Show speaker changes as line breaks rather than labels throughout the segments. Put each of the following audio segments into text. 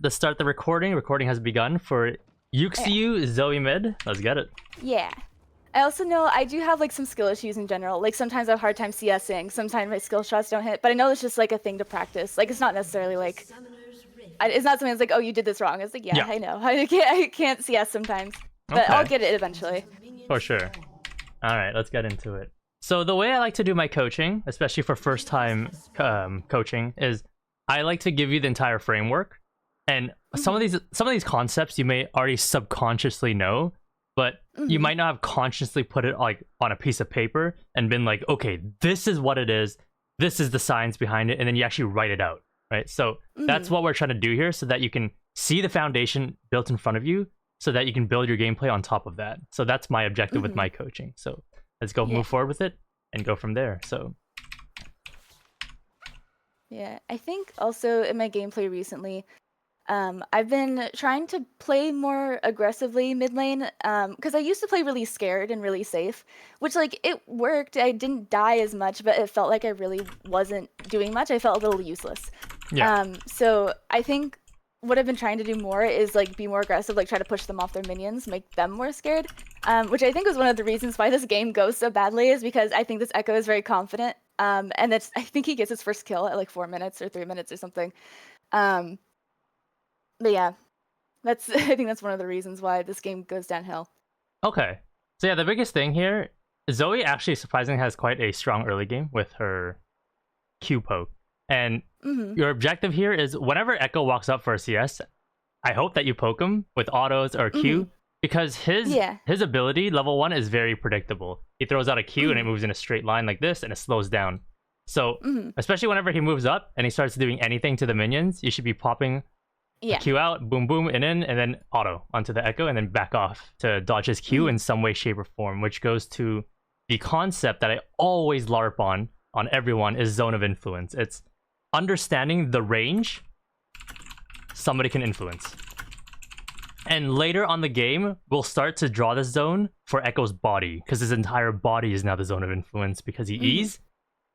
let's start the recording. Recording has begun for Yuxiu, Zoe mid. Let's get it.
Yeah. I also know I do have like some skill issues in general. Like sometimes I have a hard time CSing, sometimes my skill shots don't hit, but I know it's just like a thing to practice. Like it's not necessarily like, it's not something that's like, oh, you did this wrong. It's like, yeah. I know. I can't CS sometimes, but I'll get it eventually.
For sure. All right, let's get into it. So the way I like to do my coaching, especially for first time coaching, is I like to give you the entire framework. And some of these concepts you may already subconsciously know, but you might not have consciously put it like on a piece of paper and been like, okay, this is what it is, this is the science behind it, and then you actually write it out, right? So that's what we're trying to do here, so that you can see the foundation built in front of you, so that you can build your gameplay on top of that. So that's my objective with my coaching. So let's go move forward with it and go from there. So yeah,
I think also in my gameplay recently, I've been trying to play more aggressively mid lane, because I used to play really scared and really safe, which like it worked. I didn't die as much, but it felt like I really wasn't doing much. I felt a little useless. So I think what I've been trying to do more is like be more aggressive, like try to push them off their minions, make them more scared, which I think was one of the reasons why this game goes so badly, is because I think this Echo is very confident, and I think he gets his first kill at like 4 minutes or 3 minutes or something. But yeah, I think that's one of the reasons why this game goes downhill.
Okay. So yeah, the biggest thing here, Zoe actually surprisingly has quite a strong early game with her Q poke. And your objective here is whenever Echo walks up for a CS, I hope that you poke him with autos or Q, because his ability, level 1, is very predictable. He throws out a Q and it moves in a straight line like this and it slows down. So especially whenever he moves up and he starts doing anything to the minions, you should be popping Q out, boom, boom, and in, and then auto onto the Echo, and then back off to dodge his Q in some way, shape, or form, which goes to the concept that I always LARP on everyone, is zone of influence. It's understanding the range somebody can influence. And later on the game, we'll start to draw this zone for Echo's body, because his entire body is now the zone of influence, because he E's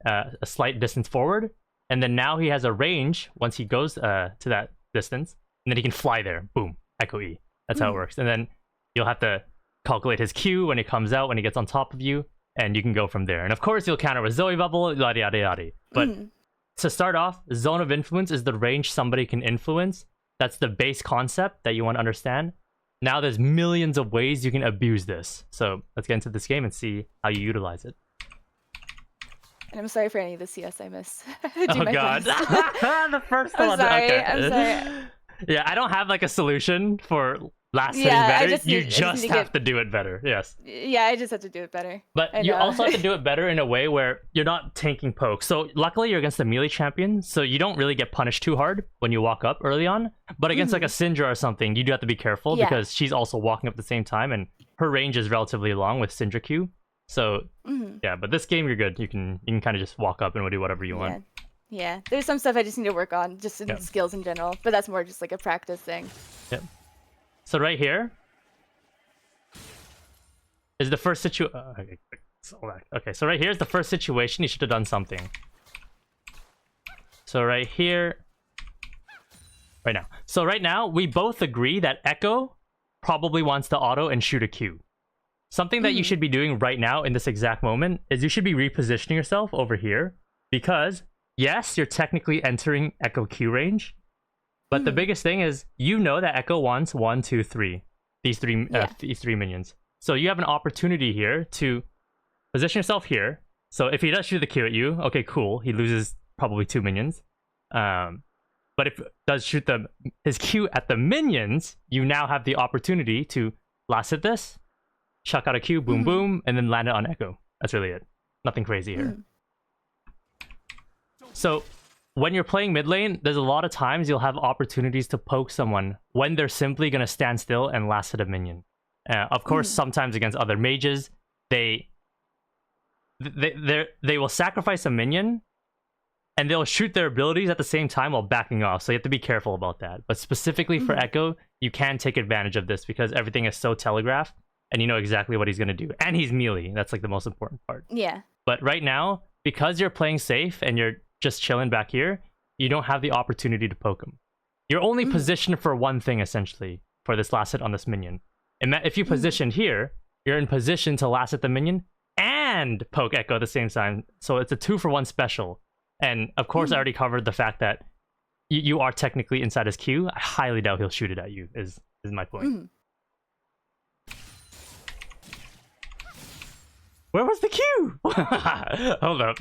a slight distance forward, and then now he has a range once he goes to that distance, and then he can fly there. Boom, Echo E. That's how it works. And then you'll have to calculate his Q when he comes out, when he gets on top of you, and you can go from there. And of course, you'll counter with Zoe Bubble, yada yada yada. But to start off, zone of influence is the range somebody can influence. That's the base concept that you want to understand. Now there's millions of ways you can abuse this. So let's get into this game and see how you utilize it.
And I'm sorry for any of the CS I missed.
Oh god. The first one.
I'm sorry.
Okay.
I'm sorry.
Yeah, I don't have like a solution for last hitting better. You just have to do it better. Yes.
Yeah, I just have to do it better.
But you also have to do it better in a way where you're not tanking pokes. So luckily you're against the melee champion, so you don't really get punished too hard when you walk up early on. But against like a Syndra or something, you do have to be careful because she's also walking up at the same time, and her range is relatively long with Syndra Q. So yeah, but this game you're good. You can kind of just walk up and do whatever you want.
Yeah, there's some stuff I just need to work on, just in skills in general, but that's more just like a practice thing.
Yep. So right here is the first situation. Okay, so right here is the first situation. You should have done something. So right here, right now. So right now, we both agree that Echo probably wants to auto and shoot a Q. Something that you should be doing right now in this exact moment is you should be repositioning yourself over here, because yes, you're technically entering Echo Q range, but the biggest thing is you know that Echo wants 1, 2, 3. These three minions. So you have an opportunity here to position yourself here. So if he does shoot the Q at you, okay, cool. He loses probably 2 minions. But if he does shoot his Q at the minions, you now have the opportunity to last hit this, chuck out a Q, boom, boom, and then land it on Echo. That's really it. Nothing crazy here. So when you're playing mid lane, there's a lot of times you'll have opportunities to poke someone when they're simply going to stand still and last hit a minion. Of course, sometimes against other mages, they will sacrifice a minion and they'll shoot their abilities at the same time while backing off. So you have to be careful about that. But specifically for Echo, you can take advantage of this because everything is so telegraphed and you know exactly what he's going to do. And he's melee. That's like the most important part.
Yeah.
But right now, because you're playing safe and you're just chilling back here, you don't have the opportunity to poke him. You're only positioned for one thing, essentially, for this last hit on this minion. If you positioned here, you're in position to last hit the minion and poke Echo at the same time. So it's a 2-for-1 special. And of course, I already covered the fact that you are technically inside his Q. I highly doubt he'll shoot it at you, is my point. Where was the Q? Hold up.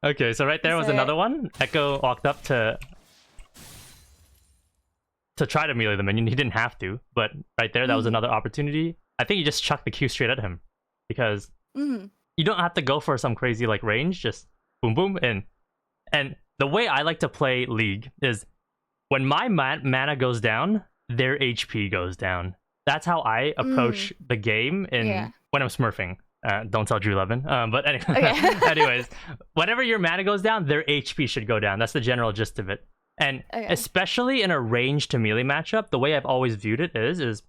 Okay, so right there was another one. Echo walked up to try to melee the minion. He didn't have to, but right there, that was another opportunity. I think you just chucked the Q straight at him, because you don't have to go for some crazy like range. Just boom, boom, and the way I like to play League is when my mana goes down, their HP goes down. That's how I approach the game when I'm smurfing. Don't tell Drew Levin. But anyway, anyways, whenever your mana goes down, their HP should go down. That's the general gist of it. And especially in a range to melee matchup, the way I've always viewed it is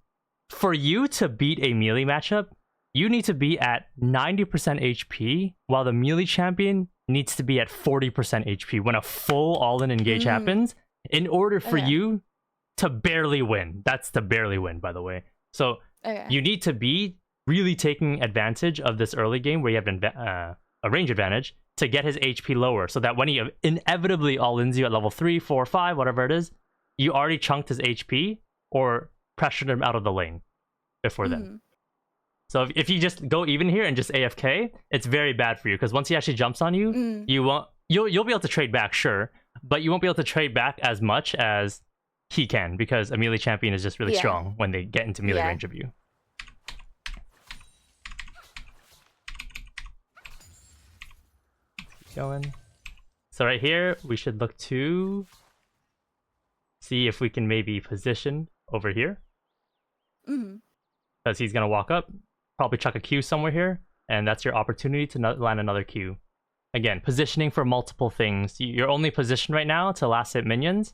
for you to beat a melee matchup, you need to be at 90% HP, while the melee champion needs to be at 40% HP when a full all-in engage happens, in order for you to barely win. That's to barely win, by the way. So you need to be really taking advantage of this early game where you have a range advantage to get his HP lower, so that when he inevitably all-ins you at level 3, 4, 5, whatever it is, you already chunked his HP or pressured him out of the lane before then. So if you just go even here and just AFK, it's very bad for you, because once he actually jumps on you, you'll be able to trade back, sure, but you won't be able to trade back as much as he can, because a melee champion is just really strong when they get into melee range of you. Keep going. So right here, we should look to see if we can maybe position over here. Because he's going to walk up, probably chuck a Q somewhere here, and that's your opportunity to land another Q. Again, positioning for multiple things. You're only positioned right now to last hit minions,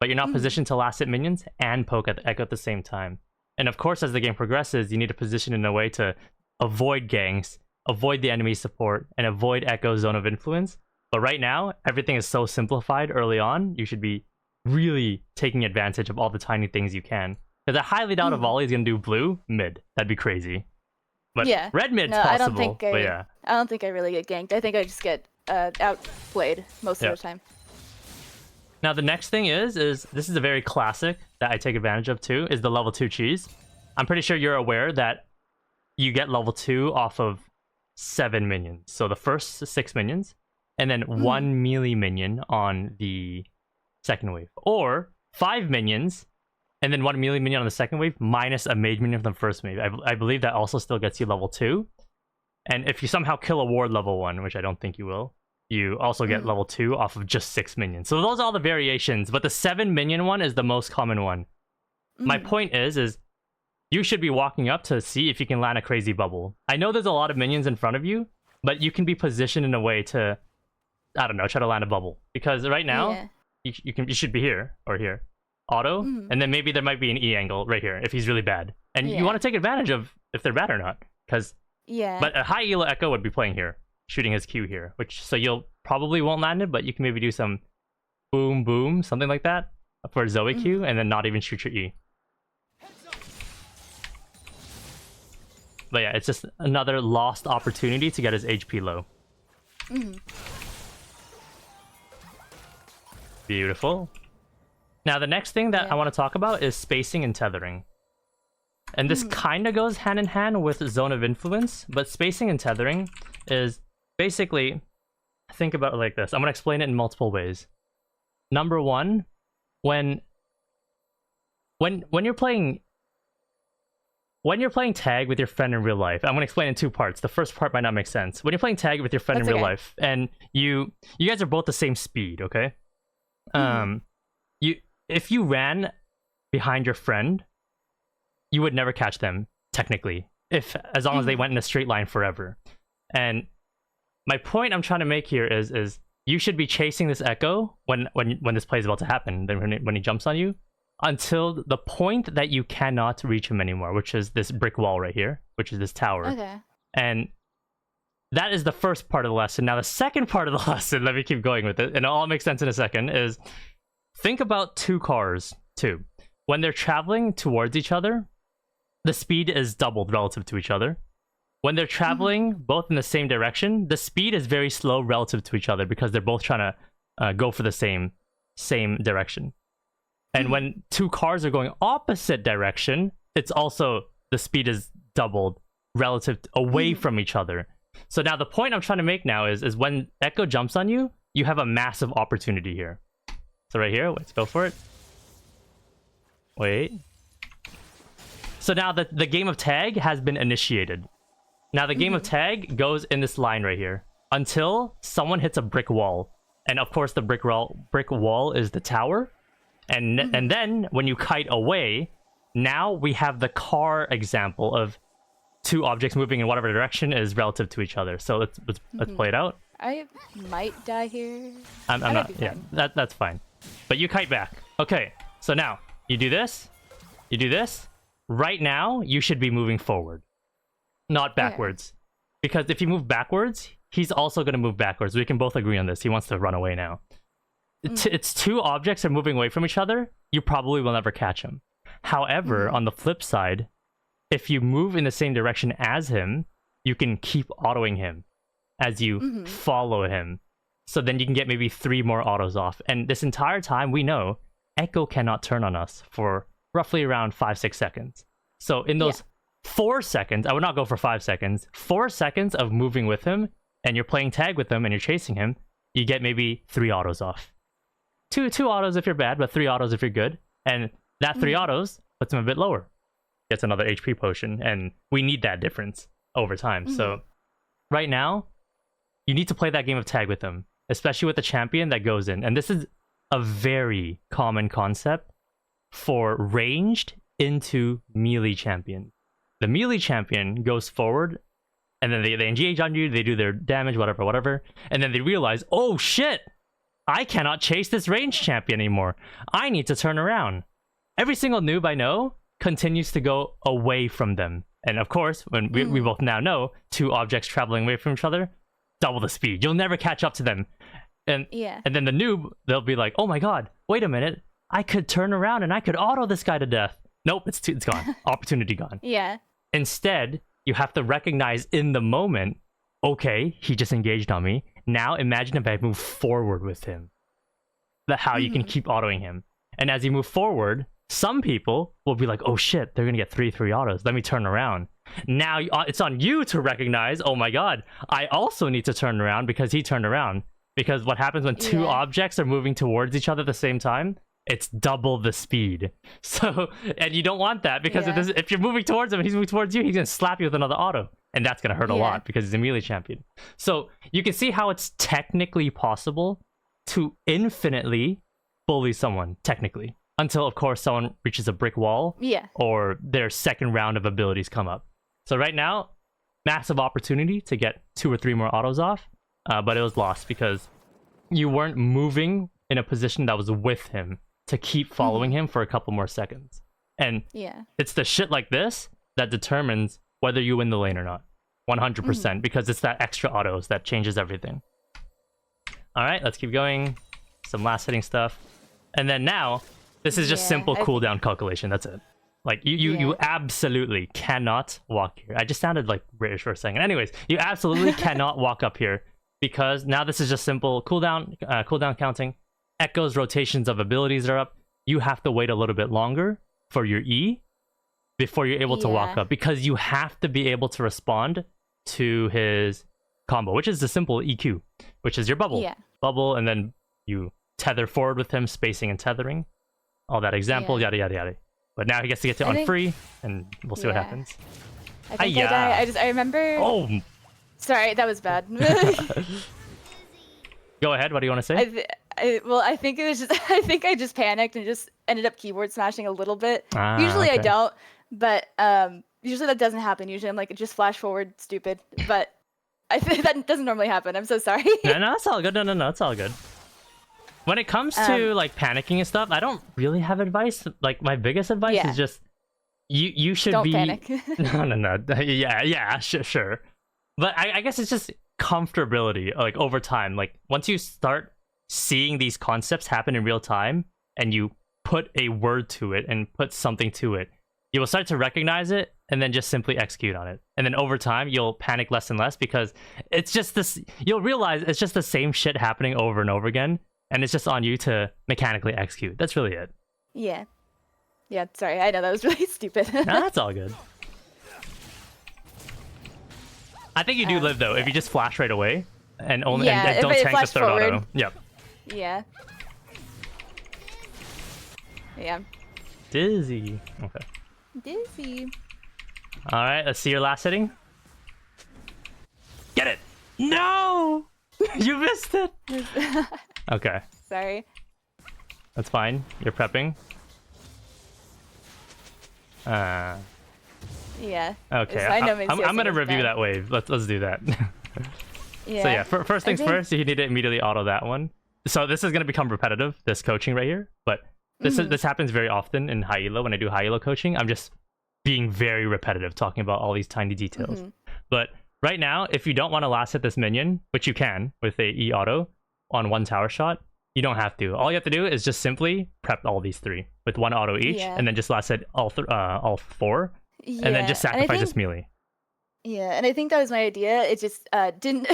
but you're not positioned to last hit minions and poke at the Echo at the same time. And of course, as the game progresses, you need to position in a way to avoid ganks, avoid the enemy support, and avoid Echo's zone of influence. But right now, everything is so simplified early on, you should be really taking advantage of all the tiny things you can. Because I highly doubt a volley is going to do blue mid. That'd be crazy. But red mid's possible. I
don't think I really get ganked. I think I just get outplayed most of the time.
Now the next thing is this is a very classic that I take advantage of too, is the level 2 cheese. I'm pretty sure you're aware that you get level 2 off of 7 minions. So the first 6 minions, and then 1 melee minion on the second wave. Or 5 minions, and then 1 melee minion on the second wave, minus a mage minion from the first wave. I believe that also still gets you level 2. And if you somehow kill a ward level 1, which I don't think you will, you also get level 2 off of just 6 minions. So those are all the variations, but the 7 minion one is the most common one. My point is you should be walking up to see if you can land a crazy bubble. I know there's a lot of minions in front of you, but you can be positioned in a way to, I don't know, try to land a bubble. Because right now, you should be here or here. Auto, and then maybe there might be an E angle right here if he's really bad. And you want to take advantage of if they're bad or not. Because but a high elo Echo would be playing here, shooting his Q here, which so you'll probably won't land it, but you can maybe do some boom boom, something like that for Zoe Q, and then not even shoot your E. But yeah, it's just another lost opportunity to get his HP low. Beautiful. Now, the next thing that I want to talk about is spacing and tethering. And this kind of goes hand in hand with zone of influence, but spacing and tethering is basically, think about it like this. I'm going to explain it in multiple ways. Number one, when you're playing tag with your friend in real life, I'm going to explain in 2 parts. The first part might not make sense. When you're playing tag with your friend in real life, and you guys are both the same speed, okay? If you ran behind your friend, you would never catch them, technically, as long as they went in a straight line forever. And my point I'm trying to make here is you should be chasing this Echo when this play is about to happen, then when he jumps on you, until the point that you cannot reach him anymore, which is this brick wall right here, which is this tower.
Okay.
And that is the first part of the lesson. Now, the second part of the lesson, let me keep going with it, and it'll all make sense in a second, is think about two cars too. When they're traveling towards each other, the speed is doubled relative to each other. When they're traveling both in the same direction, the speed is very slow relative to each other because they're both trying to go for the same direction. And when two cars are going opposite direction, it's also the speed is doubled relative away from each other. So now the point I'm trying to make now is when Echo jumps on you, you have a massive opportunity here. So right here, let's go for it. Wait. So now the game of tag has been initiated. Now the game of tag goes in this line right here until someone hits a brick wall. And of course the brick wall is the tower. And then when you kite away, now we have the car example of two objects moving in whatever direction is relative to each other. So let's play it out.
I might die here.
I'm not. Yeah, that's fine. But you kite back. Okay. So now you do this. You do this. Right now you should be moving forward, not backwards. Because if you move backwards, he's also going to move backwards. We can both agree on this. He wants to run away now. It's two objects are moving away from each other. You probably will never catch him. However, on the flip side, if you move in the same direction as him, you can keep autoing him as you follow him. So then you can get maybe 3 more autos off. And this entire time, we know Echo cannot turn on us for roughly around 5-6 seconds. So in those 4 seconds, I would not go for 5 seconds, 4 seconds of moving with him, and you're playing tag with him and you're chasing him, you get maybe 3 autos off. Two autos if you're bad, but 3 autos if you're good. And that 3 autos puts him a bit lower. Gets another HP potion, and we need that difference over time. So right now, you need to play that game of tag with him, especially with the champion that goes in. And this is a very common concept for ranged into melee champion. The melee champion goes forward, and then they engage on you, they do their damage, whatever, and then they realize, oh shit! I cannot chase this ranged champion anymore. I need to turn around. Every single noob I know continues to go away from them. And of course, when we both now know, 2 objects traveling away from each other, double the speed. You'll never catch up to them. And then the noob, they'll be like, oh my god, wait a minute. I could turn around and I could auto this guy to death. Nope, it's gone. Opportunity gone.
Yeah.
Instead, you have to recognize in the moment, okay, he just engaged on me. Now imagine if I move forward with him. How you can keep autoing him. And as you move forward, some people will be like, oh shit, they're going to get 3 autos. Let me turn around. Now it's on you to recognize, oh my god, I also need to turn around because he turned around. Because what happens when 2 objects are moving towards each other at the same time? It's double the speed. So, and you don't want that because if you're moving towards him and he's moving towards you, he's going to slap you with another auto. And that's going to hurt a lot because he's a melee champion. So you can see how it's technically possible to infinitely bully someone, technically. Until, of course, someone reaches a brick wall or their second round of abilities come up. So right now, massive opportunity to get 2 or 3 more autos off. But it was lost because you weren't moving in a position that was with him to keep following him for a couple more seconds. And it's the shit like this that determines whether you win the lane or not. 100%, because it's that extra autos that changes everything. Alright, let's keep going. Some last hitting stuff. And then now, this is just simple cooldown calculation, that's it. Like, you absolutely cannot walk here. I just sounded like British for a second. Anyways, you absolutely cannot walk up here because now this is just simple cooldown counting. Echo's rotations of abilities are up. You have to wait a little bit longer for your E before you're able to walk up because you have to be able to respond to his combo, which is the simple EQ, which is your bubble. Bubble, and then you tether forward with him, spacing and tethering. All that example, yada, yada, yada. But now he gets to get to unfree, and we'll see what happens.
I think I remember...
Oh!
Sorry, that was bad.
Go ahead, what do you want to say?
I think it was just... I think I just panicked and just ended up keyboard smashing a little bit. Usually I don't, but usually that doesn't happen. Usually I'm like, just flash forward, stupid. But I think that doesn't normally happen. I'm so sorry.
No, it's all good. No, it's all good. When it comes to like panicking and stuff, I don't really have advice. Like my biggest advice is just you should
don't panic.
No. Yeah, sure. But I guess it's just comfortability, like over time. Like once you start seeing these concepts happen in real time, and you put a word to it and put something to it, you will start to recognize it and then just simply execute on it. And then over time, you'll panic less and less because it's just this, you'll realize it's just the same shit happening over and over again. And it's just on you to mechanically execute. That's really it.
Yeah. Yeah, sorry, I know that was really stupid.
Nah, that's all good. I think you do live though, if you just flash right away and only and don't tank the third
forward.
auto. Yep.
Yeah. Yeah.
Dizzy. Okay.
Dizzy.
Alright, let's see your last hitting. Get it! No! You missed it! Okay.
Sorry.
That's fine. You're prepping.
Yeah.
Okay. I'm gonna review that wave. Let's do that.
Yeah.
So yeah, first things first, you need to immediately auto that one. So this is gonna become repetitive, this coaching right here, but this happens very often in high elo. When I do high elo coaching, I'm just being very repetitive, talking about all these tiny details. But right now, if you don't want to last hit this minion, which you can with a E auto on one tower shot, you don't have to. All you have to do is just simply prep all these three with one auto each, and then just last hit all four, and then just sacrifice this melee.
Yeah, and I think that was my idea. It just didn't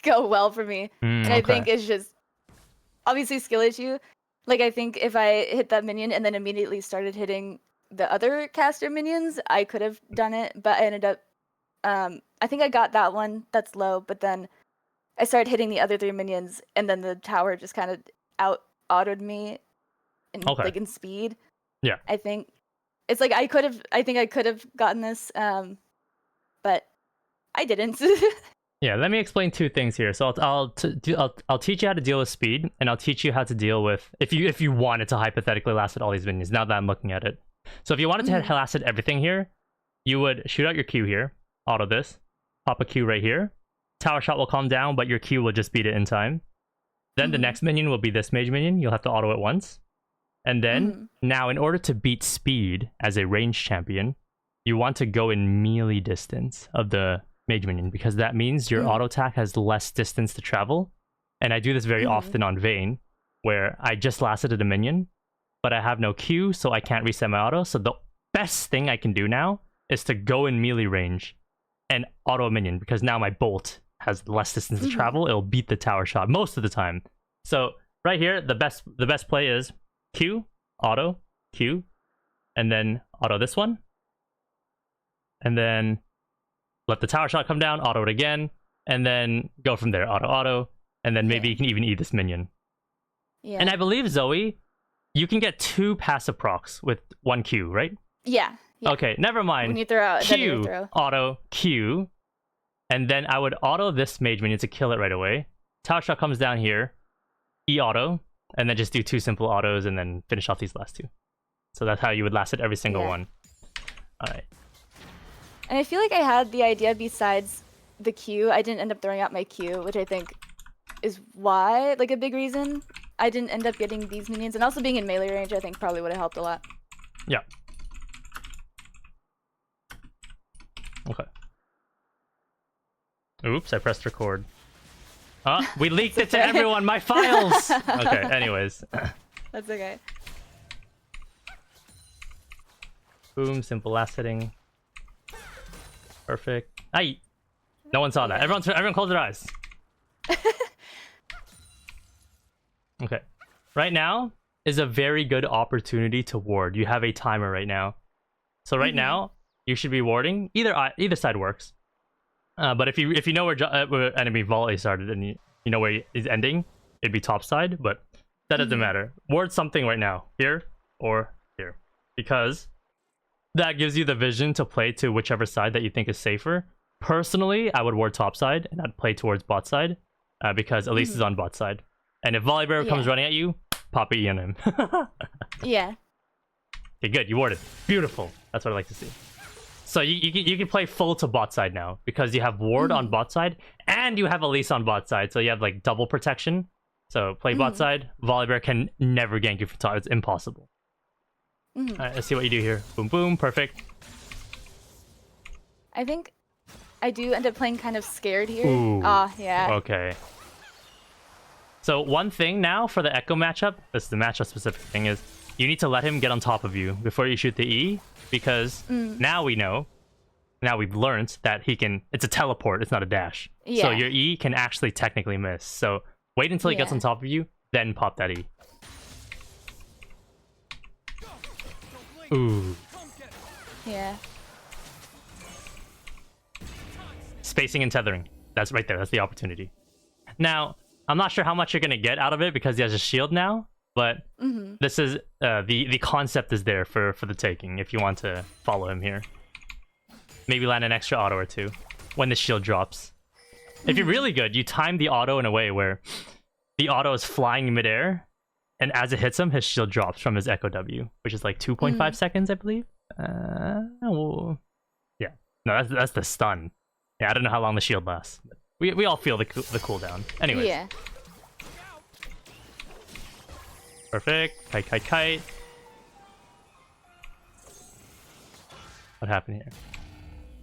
go well for me. And I think it's just obviously skill issue. Like, I think if I hit that minion and then immediately started hitting the other caster minions, I could have done it, but I ended up I think I got that one that's low, but then I started hitting the other three minions, and then the tower just kind of out-autoed me in, like, in speed.
Yeah.
I think it's like I think I could have gotten this, but I didn't.
Yeah, let me explain two things here. So I'll teach you how to deal with speed, and I'll teach you how to deal with if you wanted to hypothetically last hit all these minions. Now that I'm looking at it, so if you wanted to last hit everything here, you would shoot out your Q here, auto this, pop a Q right here. Tower shot will calm down, but your Q will just beat it in time. Then the next minion will be this mage minion. You'll have to auto it once. And then, now in order to beat speed as a range champion, you want to go in melee distance of the mage minion, because that means your auto attack has less distance to travel. And I do this very often on Vayne, where I just last hit a minion, but I have no Q, so I can't reset my auto. So the best thing I can do now is to go in melee range and auto a minion, because now my bolt has less distance to travel. It'll beat the tower shot most of the time. So right here, the best play is Q, auto, Q, and then auto this one. And then let the tower shot come down, auto it again, and then go from there, auto, and then maybe you can even eat this minion. Yeah. And I believe, Zoe, you can get 2 passive procs with 1 Q, right?
Yeah.
Okay, never mind.
When you throw out,
Q, auto, Q, and then I would auto this mage minion to kill it right away. Tower shot comes down here, E auto, and then just do 2 simple autos and then finish off these last 2. So that's how you would last it every single one. Alright.
And I feel like I had the idea besides the Q. I didn't end up throwing out my Q, which I think is why, like, a big reason I didn't end up getting these minions. And also being in melee range, I think probably would have helped a lot.
Yeah. Okay. Oops, I pressed record. We leaked it to everyone, my files! Okay, anyways.
That's okay.
Boom, simple last hitting. Perfect. Aye! No one saw that. Everyone close their eyes. Okay. Right now is a very good opportunity to ward. You have a timer right now. So right now, you should be warding. Either side works. But if you know where enemy volley started and you know where he's ending, it'd be top side, but that doesn't matter. Ward something right now, here or here, because that gives you the vision to play to whichever side that you think is safer. Personally, I would ward top side and I'd play towards bot side, because Elise is on bot side. And if Volibear comes running at you, pop E on him.
Yeah.
Okay, good. You warded. Beautiful. That's what I like to see. So you can play full to bot side now, because you have ward on bot side and you have Elise on bot side, so you have like double protection. So play bot side. Volibear can never gank you from top. It's impossible. Alright, let's see what you do here. Boom, boom, perfect.
I think I do end up playing kind of scared here.
Ooh,
yeah.
Okay. So one thing now for the Echo matchup, this is the matchup specific thing, is you need to let him get on top of you before you shoot the E, because now we know, now we've learned that he can, it's a teleport, it's not a dash.
Yeah.
So your E can actually technically miss. So wait until he gets on top of you, then pop that E. Ooh.
Yeah.
Spacing and tethering. That's right there. That's the opportunity. Now, I'm not sure how much you're going to get out of it because he has a shield now, but this is the concept is there for the taking if you want to follow him here. Maybe land an extra auto or two when the shield drops. If you're really good, you time the auto in a way where the auto is flying in midair, and as it hits him, his shield drops from his Echo W, which is like 2.5 seconds, I believe. Well, yeah. No, that's the stun. Yeah, I don't know how long the shield lasts. But we all feel the cooldown. Anyways.
Yeah.
Perfect. Kite, kite, kite. What happened here?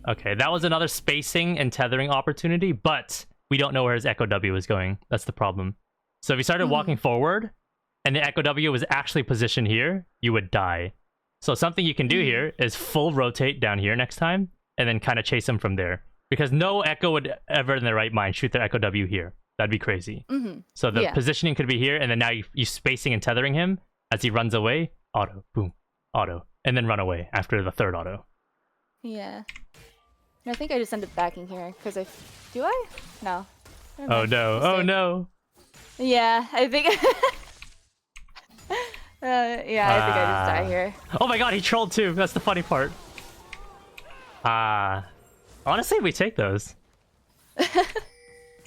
Okay, that was another spacing and tethering opportunity, but we don't know where his Echo W is going. That's the problem. So if he started walking forward, and the Echo W was actually positioned here, you would die. So something you can do here is full rotate down here next time, and then kind of chase him from there. Because no Echo would ever in their right mind shoot their Echo W here. That'd be crazy. So the positioning could be here, and then now you spacing and tethering him as he runs away. Auto, boom, auto. And then run away after the third auto.
Yeah. I think I just ended up backing here, because I... Do I? No.
Oh no, oh no!
Yeah, I think... I think I just die here.
Oh my god, he trolled too. That's the funny part. Honestly, we take those.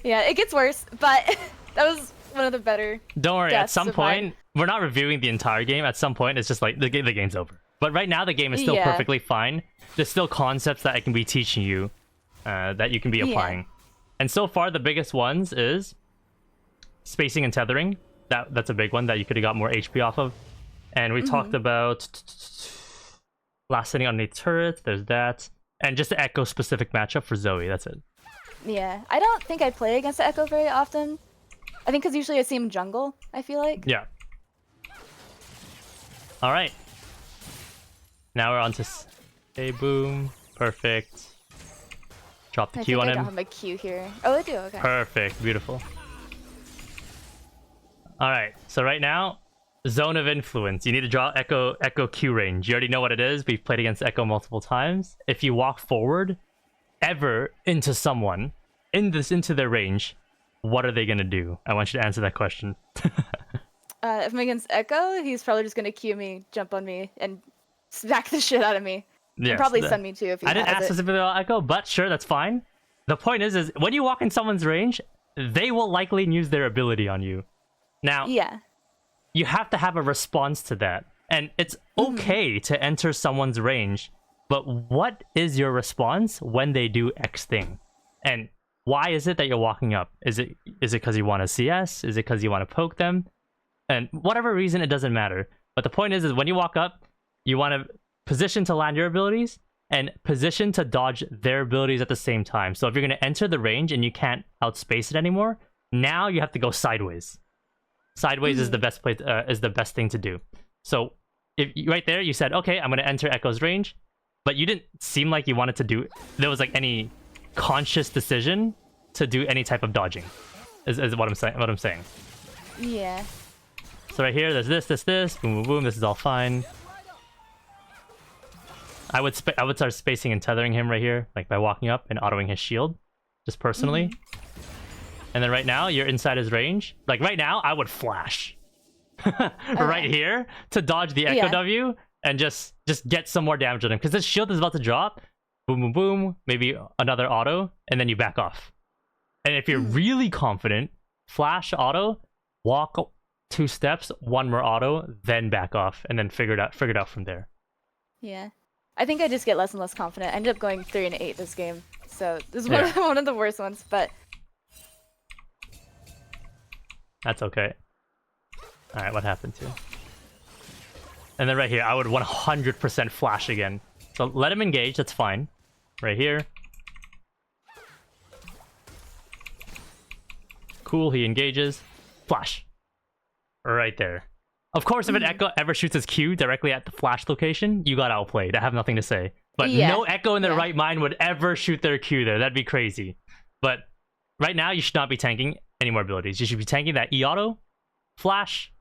Yeah, it gets worse, but that was one of the better.
Don't worry, at some point,
mine.
we're not reviewing the entire game. At some point, it's just like the game's over. But right now, the game is still perfectly fine. There's still concepts that I can be teaching you, that you can be applying. And so far, the biggest ones is spacing and tethering. That's a big one that you could have got more HP off of. And we talked about last hitting on a turret. There's that. And just the Echo specific matchup for Zoe. That's it.
Yeah, I don't think I play against the Echo very often. I think because usually I see him jungle, I feel like.
Yeah. All right. Now we're on to... Hey, boom. Perfect. Drop the Q on him. I
don't have my Q here. Oh, I do, okay.
Perfect. Beautiful. All right. So right now, zone of influence. You need to draw Echo Q range. You already know what it is. We've played against Echo multiple times. If you walk forward ever into someone, into their range, what are they going to do? I want you to answer that question.
If I'm against Echo, he's probably just going to Q me, jump on me, and smack the shit out of me. Yes, and probably stun me too if he has it.
I didn't ask specifically about Echo, but sure, that's fine. The point is when you walk in someone's range, they will likely use their ability on you. Now, you have to have a response to that. And it's okay to enter someone's range, but what is your response when they do X thing? And why is it that you're walking up? Is it because you want to CS? Is it because you want to poke them? And whatever reason, it doesn't matter. But the point is when you walk up, you want to position to land your abilities and position to dodge their abilities at the same time. So if you're going to enter the range and you can't outspace it anymore, now you have to go sideways. Sideways is the best place, is the best thing to do. So if right there you said, okay, I'm going to enter Echo's range, but you didn't seem like you wanted to do. There was like any conscious decision to do any type of dodging. Is what I'm saying. What I'm saying.
Yeah.
So right here, there's this, boom, boom, boom. This is all fine. I would start spacing and tethering him right here, like by walking up and autoing his shield, just personally. And then right now, you're inside his range. Like right now, I would flash right here to dodge the Echo W and just get some more damage on him. Because this shield is about to drop. Boom, boom, boom. Maybe another auto, and then you back off. And if you're really confident, flash auto, walk 2 steps, 1 more auto, then back off, and then figure it out from there.
Yeah. I think I just get less and less confident. I ended up going 3-8 this game. So this is one of the worst ones, but...
That's okay. Alright, what happened to? And then right here, I would 100% flash again. So let him engage, that's fine. Right here. Cool, he engages. Flash. Right there. Of course, if an Echo ever shoots his Q directly at the flash location, you got outplayed. I have nothing to say. But no Echo in their right mind would ever shoot their Q there. That'd be crazy. But right now, you should not be tanking any more abilities. You should be tanking that E-auto, flash,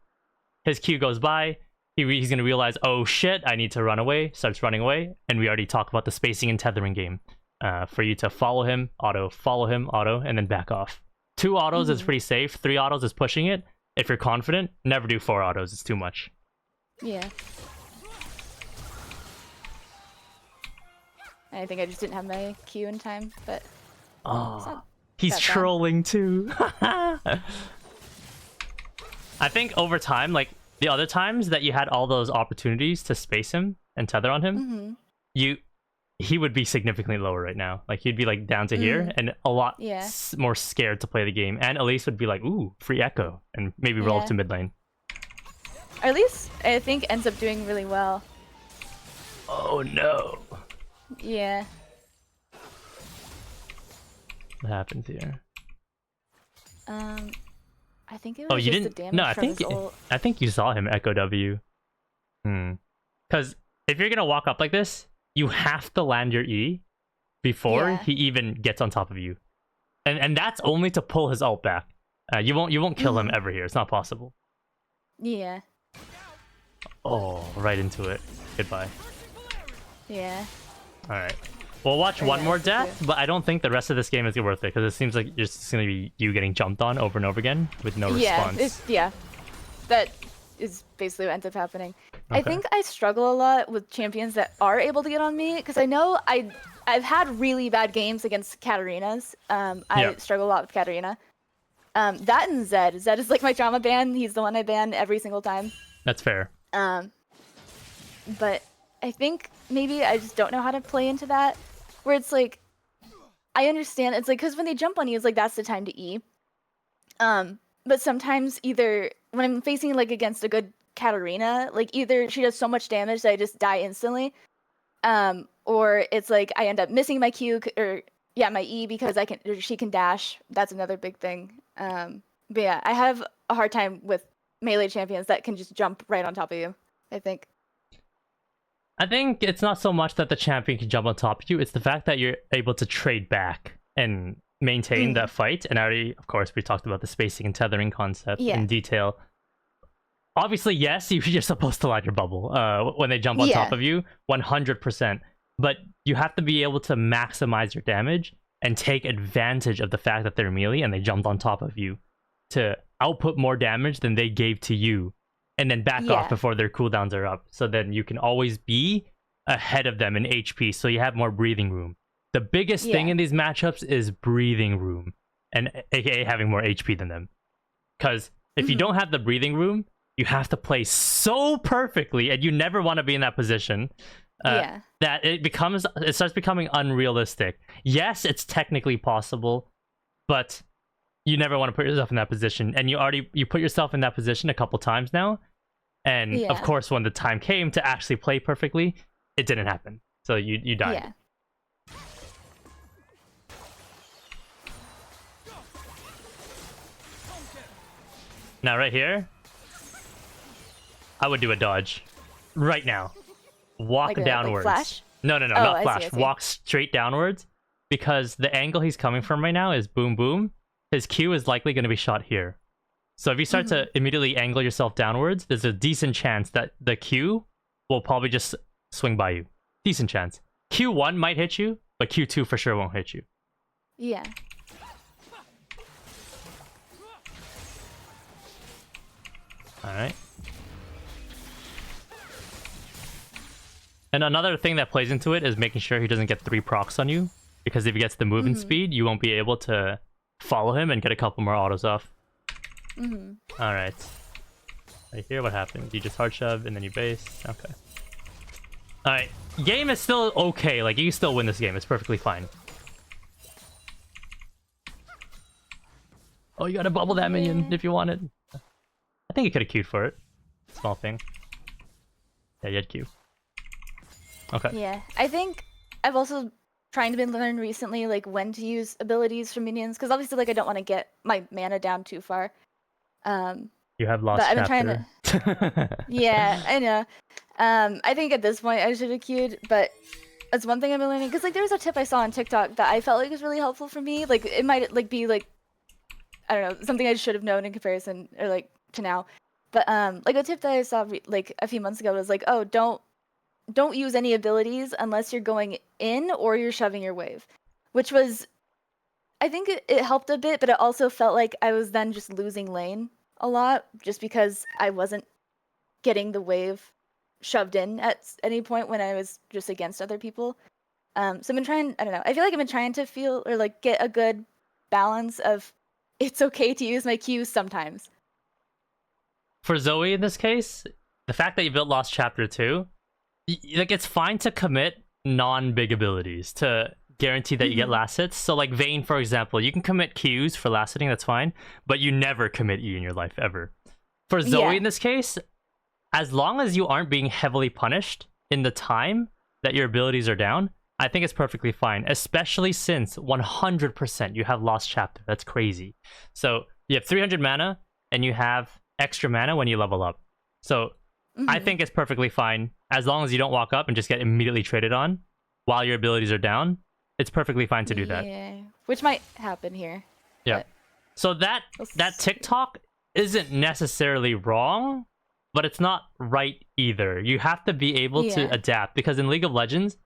his Q goes by, he's going to realize, oh shit, I need to run away, starts running away, and we already talked about the spacing and tethering game. For you to follow him, auto, and then back off. 2 autos is pretty safe, 3 autos is pushing it. If you're confident, never do 4 autos, it's too much.
Yeah. I think I just didn't have my Q in time, but...
Oh, he's trolling too. I think over time, like, the other times that you had all those opportunities to space him and tether on him, he would be significantly lower right now. Like, he'd be like down to here and a lot more scared to play the game. And Elise would be like, ooh, free Echo, and maybe roll up to mid lane.
Or at least I think ends up doing really well.
Oh no.
Yeah.
What happened here?
I think it was just the damage from his ult.
I think you saw him Echo W. Because if you're gonna walk up like this, you have to land your E before he even gets on top of you, and that's only to pull his ult back. You won't kill him ever here. It's not possible.
Yeah.
Oh, right into it. Goodbye.
Yeah.
All right. We'll watch one more death, but I don't think the rest of this game is worth it because it seems like it's just gonna be you getting jumped on over and over again with no response.
That is basically what ends up happening. Okay. I think I struggle a lot with champions that are able to get on me because I know I've had really bad games against Katarinas. I struggle a lot with Katarina. That and Zed. Zed is like my trauma ban. He's the one I ban every single time.
That's fair.
But I think maybe I just don't know how to play into that. Where it's like, I understand. It's like, because when they jump on you, it's like, that's the time to E. But sometimes either when I'm facing like against a good Katarina, like either she does so much damage that I just die instantly. Or it's like I end up missing my Q or my E because she can dash. That's another big thing. But yeah, I have a hard time with melee champions that can just jump right on top of you, I think.
I think it's not so much that the champion can jump on top of you, it's the fact that you're able to trade back and maintain that fight. And already, of course, we talked about the spacing and tethering concept in detail. Obviously, yes, you're supposed to light your bubble when they jump on top of you, 100%. But you have to be able to maximize your damage and take advantage of the fact that they're melee and they jumped on top of you to output more damage than they gave to you. And then back off before their cooldowns are up. So then you can always be ahead of them in HP, so you have more breathing room. The biggest thing in these matchups is breathing room, and aka having more HP than them. Because if you don't have the breathing room, you have to play so perfectly, and you never want to be in that position, that it starts becoming unrealistic. Yes, it's technically possible, but you never want to put yourself in that position, and you put yourself in that position a couple times now, and of course when the time came to actually play perfectly, it didn't happen, so you died. Now right here, I would do a dodge right now. Walk like downwards. Like flash? No, not flash. I see. Walk straight downwards, because the angle he's coming from right now is boom boom. His Q is likely going to be shot here. So if you start to immediately angle yourself downwards, there's a decent chance that the Q will probably just swing by you. Decent chance. Q1 might hit you, but Q2 for sure won't hit you.
Yeah.
Alright. And another thing that plays into it is making sure he doesn't get 3 procs on you. Because if he gets the movement speed, you won't be able to follow him and get a couple more autos off. Alright. Right here, what happened? You just hard shove and then you base. Okay. Alright. Game is still okay. Like, you can still win this game. It's perfectly fine. Oh, you gotta bubble that minion if you wanted. I think you could have queued for it. Small thing. Yeah, you had Q. Okay.
Yeah, I think I've also trying to learn recently, like, when to use abilities from minions, because obviously, like, I don't want to get my mana down too far.
You have lost
but I've been
chapter.
trying to. Yeah, I know. I think at this point I should have queued, but that's one thing I've been learning. Because like there was a tip I saw on TikTok that I felt like was really helpful for me. Like it might like be like, I don't know, something I should have known in comparison or like to now. But like a tip that I saw like a few months ago was like, oh, don't use any abilities unless you're going in or you're shoving your wave, which was, I think it helped a bit, but it also felt like I was then just losing lane a lot just because I wasn't getting the wave shoved in at any point when I was just against other people. So I've been trying, I don't know, I feel like I've been trying to feel or like get a good balance of it's okay to use my Qs sometimes.
For Zoe in this case, the fact that you built Lost Chapter 2, like it's fine to commit non-big abilities to guarantee that you get last hits. So like Vayne, for example, you can commit Qs for last hitting, that's fine, but you never commit E in your life, ever. For Zoe in this case, as long as you aren't being heavily punished in the time that your abilities are down, I think it's perfectly fine, especially since 100% you have Lost Chapter. That's crazy. So you have 300 mana, and you have extra mana when you level up. So I think it's perfectly fine, as long as you don't walk up and just get immediately traded on while your abilities are down. It's perfectly fine to do that.
Yeah, which might happen here.
Yeah. So that TikTok isn't necessarily wrong, but it's not right either. You have to be able to adapt, because in League of Legends,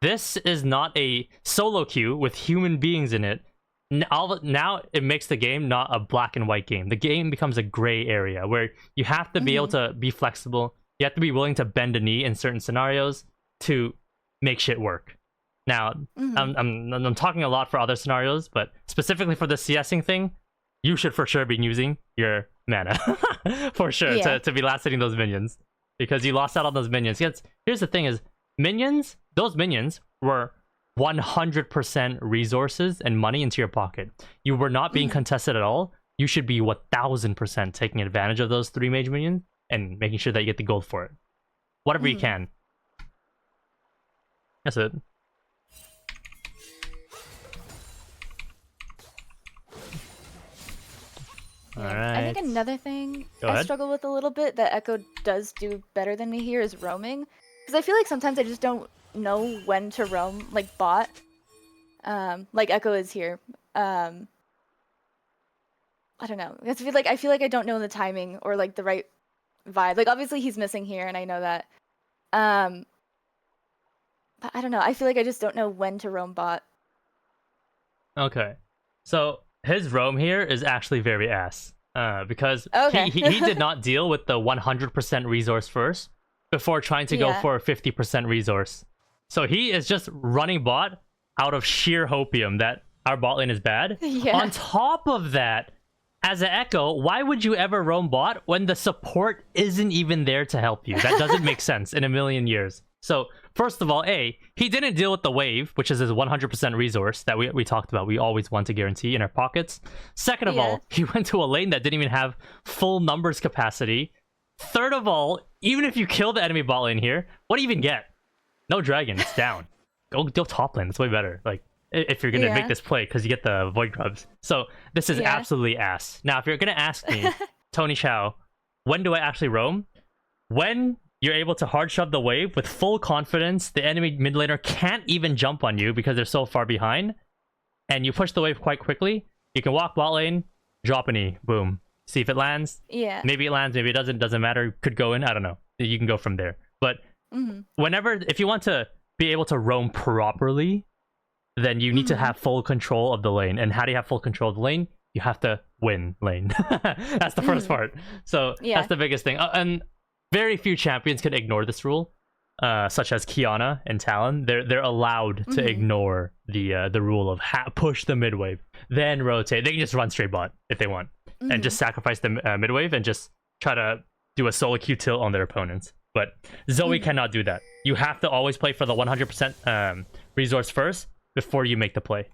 this is not a solo queue with human beings in it. Now it makes the game not a black and white game. The game becomes a gray area where you have to be able to be flexible. You have to be willing to bend a knee in certain scenarios to make shit work. Now, I'm talking a lot for other scenarios, but specifically for the CSing thing, you should for sure be using your mana for sure to be last hitting those minions, because you lost out on those minions. Here's the thing: is those minions were 100% resources and money into your pocket. You were not being contested at all. You should be 1000% taking advantage of those 3 mage minions and making sure that you get the gold for it. Whatever you can. That's it. Alright.
I think another thing I struggle with a little bit that Echo does do better than me here is roaming. Because I feel like sometimes I just don't know when to roam, like bot. Like Echo is here. I don't know. I feel like I don't know the timing or like the right vibe. Like obviously he's missing here and I know that. But I don't know. I feel like I just don't know when to roam bot.
Okay. So his roam here is actually very ass. Because he did not deal with the 100% resource first before trying to go for a 50% resource. So he is just running bot out of sheer hopium that our bot lane is bad. On top of that, as an Echo, why would you ever roam bot when the support isn't even there to help you? That doesn't make sense in a million years. So first of all, he didn't deal with the wave, which is his 100% resource that we talked about. We always want to guarantee in our pockets. Second of all, he went to a lane that didn't even have full numbers capacity. Third of all, even if you kill the enemy bot lane here, what do you even get? No dragon, it's down. Go top lane, it's way better. Like, if you're gonna make this play, because you get the void grubs. So this is absolutely ass. Now, if you're gonna ask me, Tony Chow, when do I actually roam? When you're able to hard shove the wave with full confidence, the enemy mid laner can't even jump on you because they're so far behind, and you push the wave quite quickly, you can walk bot lane, drop an E, boom. See if it lands. Maybe it lands, maybe it doesn't matter. Could go in, I don't know. You can go from there. But if you want to be able to roam properly, then you need to have full control of the lane. And how do you have full control of the lane? You have to win lane. That's the first part. So that's the biggest thing. And very few champions can ignore this rule, such as Kiana and Talon. They're allowed to ignore the rule of push the mid wave, then rotate. They can just run straight bot if they want, and just sacrifice the mid wave and just try to do a solo Q tilt on their opponents. But Zoe cannot do that. You have to always play for the 100% resource first before you make the play.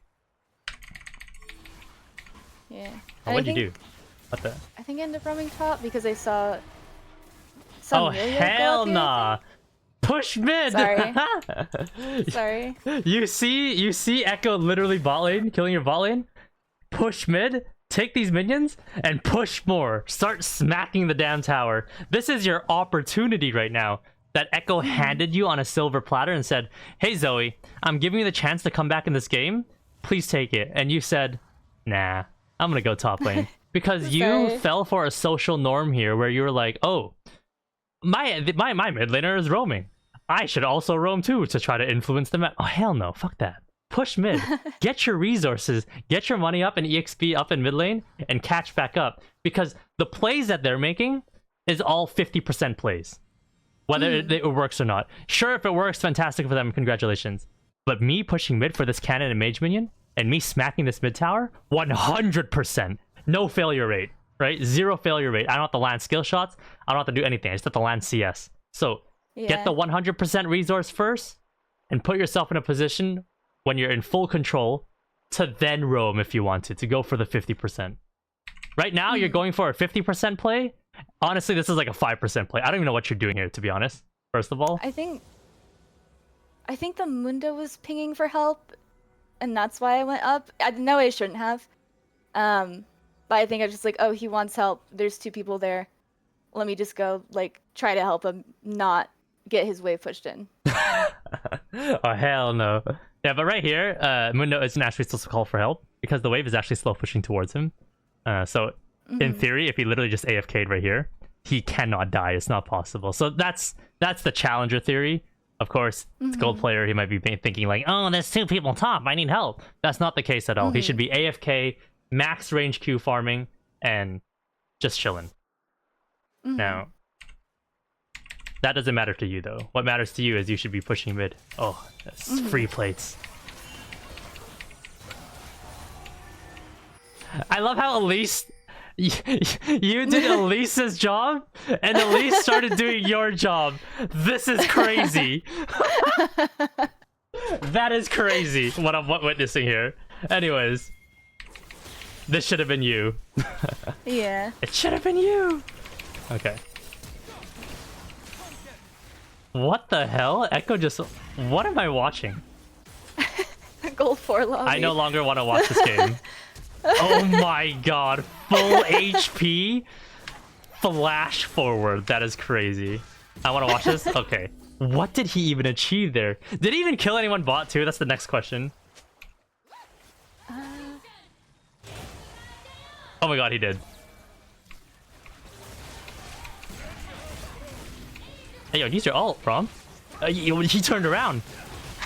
Yeah.
What'd you do? What the?
I think I ended up roaming top because I saw.
Oh hell nah! Push mid.
Sorry. Sorry.
You see Echo literally bot lane, killing your bot lane. Push mid. take these minions and push more. Start smacking the damn tower. This is your opportunity right now. That Echo handed you on a silver platter and said, hey Zoe, I'm giving you the chance to come back in this game. Please take it. And you said, nah, I'm gonna go top lane. Because you fell for a social norm here where you were like, oh, my mid laner is roaming. I should also roam too to try to influence the map. Oh, hell no. Fuck that. Push mid. Get your resources. Get your money up and EXP up in mid lane and catch back up. Because the plays that they're making is all 50% plays. Whether it works or not. Sure, if it works, fantastic for them. Congratulations. But me pushing mid for this cannon and mage minion and me smacking this mid tower, 100%. No failure rate, right? 0 failure rate. I don't have to land skill shots. I don't have to do anything. I just have to land CS. So get the 100% resource first and put yourself in a position when you're in full control to then roam if you want to go for the 50%. Right now, you're going for a 50% play. Honestly, this is like a 5% play. I don't even know what you're doing here, to be honest. First of all,
I think the Mundo was pinging for help, and that's why I went up. I know I shouldn't have. But I think I was just like, oh, he wants help. There's 2 people there. Let me just go, like, try to help him not get his wave pushed in.
Oh, hell no. Yeah, but right here, Mundo isn't actually supposed to call for help because the wave is actually slow pushing towards him. So in theory, if he literally just AFK'd right here, he cannot die. It's not possible. So that's the challenger theory. Of course, it's gold player. He might be thinking like, oh, there's 2 people top. I need help. That's not the case at all. He should be AFK, max range Q farming, and just chilling. Now, that doesn't matter to you, though. What matters to you is you should be pushing mid. Oh, that's free plates. I love how Elise... You did Elise's job, and Elise started doing your job. This is crazy. That is crazy, what I'm witnessing here. Anyways. This should have been you.
Yeah.
It should have been you. Okay. What the hell? Echo just... What am I watching?
Gold 4 lobby.
I no longer want to watch this game. Oh my god. Full HP? Flash forward. That is crazy. I want to watch this? Okay. What did he even achieve there? Did he even kill anyone bot too? That's the next question. Oh my god, he did. Hey, yo, use your ult, Rom. He turned around.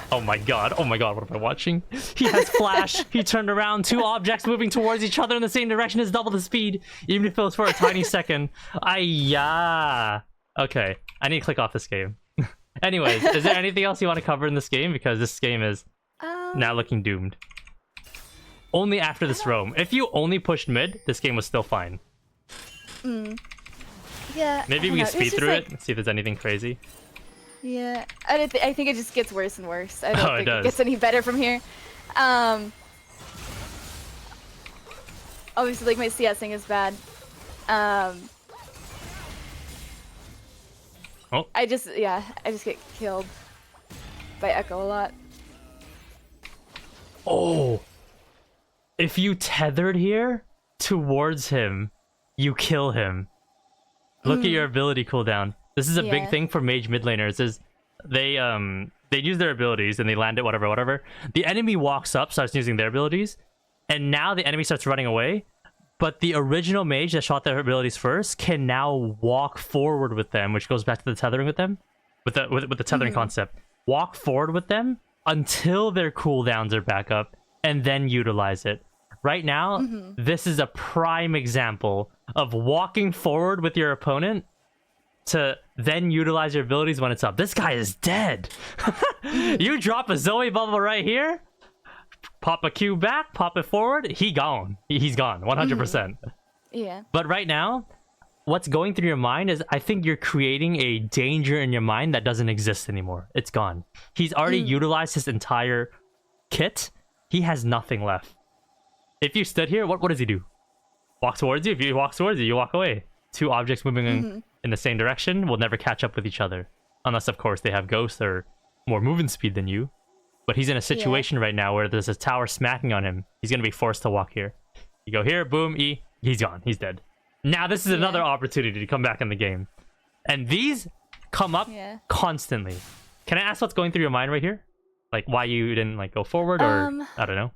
Oh my god, what am I watching? He has flash. He turned around. 2 objects moving towards each other in the same direction is double the speed, even if it was for a tiny second. Ayah. Okay, I need to click off this game. Anyways, is there anything else you want to cover in this game? Because this game is now looking doomed. Only after this roam. If you only pushed mid, this game was still fine.
Yeah.
Maybe we can speed through it and see if there's anything crazy.
Yeah, I think it just gets worse and worse. I don't think
it
it gets any better from here. Obviously, like, my CSing is bad. I just get killed by Echo a lot.
Oh! If you tethered here towards him, you kill him. Look at your ability cooldown. This is a big thing for mage mid laners. Is they use their abilities and they land it, whatever. The enemy walks up, starts using their abilities, and now the enemy starts running away. But the original mage that shot their abilities first can now walk forward with them, which goes back to the tethering with them, with the tethering concept. Walk forward with them until their cooldowns are back up, and then utilize it. Right now, this is a prime example of walking forward with your opponent to then utilize your abilities when it's up. This guy is dead. You drop a Zoe bubble right here, pop a Q back, pop it forward, he's gone, 100%.
Yeah.
But right now, what's going through your mind is, I think you're creating a danger in your mind that doesn't exist anymore. It's gone. He's already utilized his entire kit. He has nothing left. If you stood here, what does he do? Walk towards you. If he walks towards you, you walk away. 2 objects moving in the same direction will never catch up with each other. Unless, of course, they have ghosts or more movement speed than you. But he's in a situation right now where there's a tower smacking on him. He's going to be forced to walk here. You go here, boom, E, he's gone, he's dead. Now this is another opportunity to come back in the game. And these come up constantly. Can I ask what's going through your mind right here? Like why you didn't like go forward, or I don't know.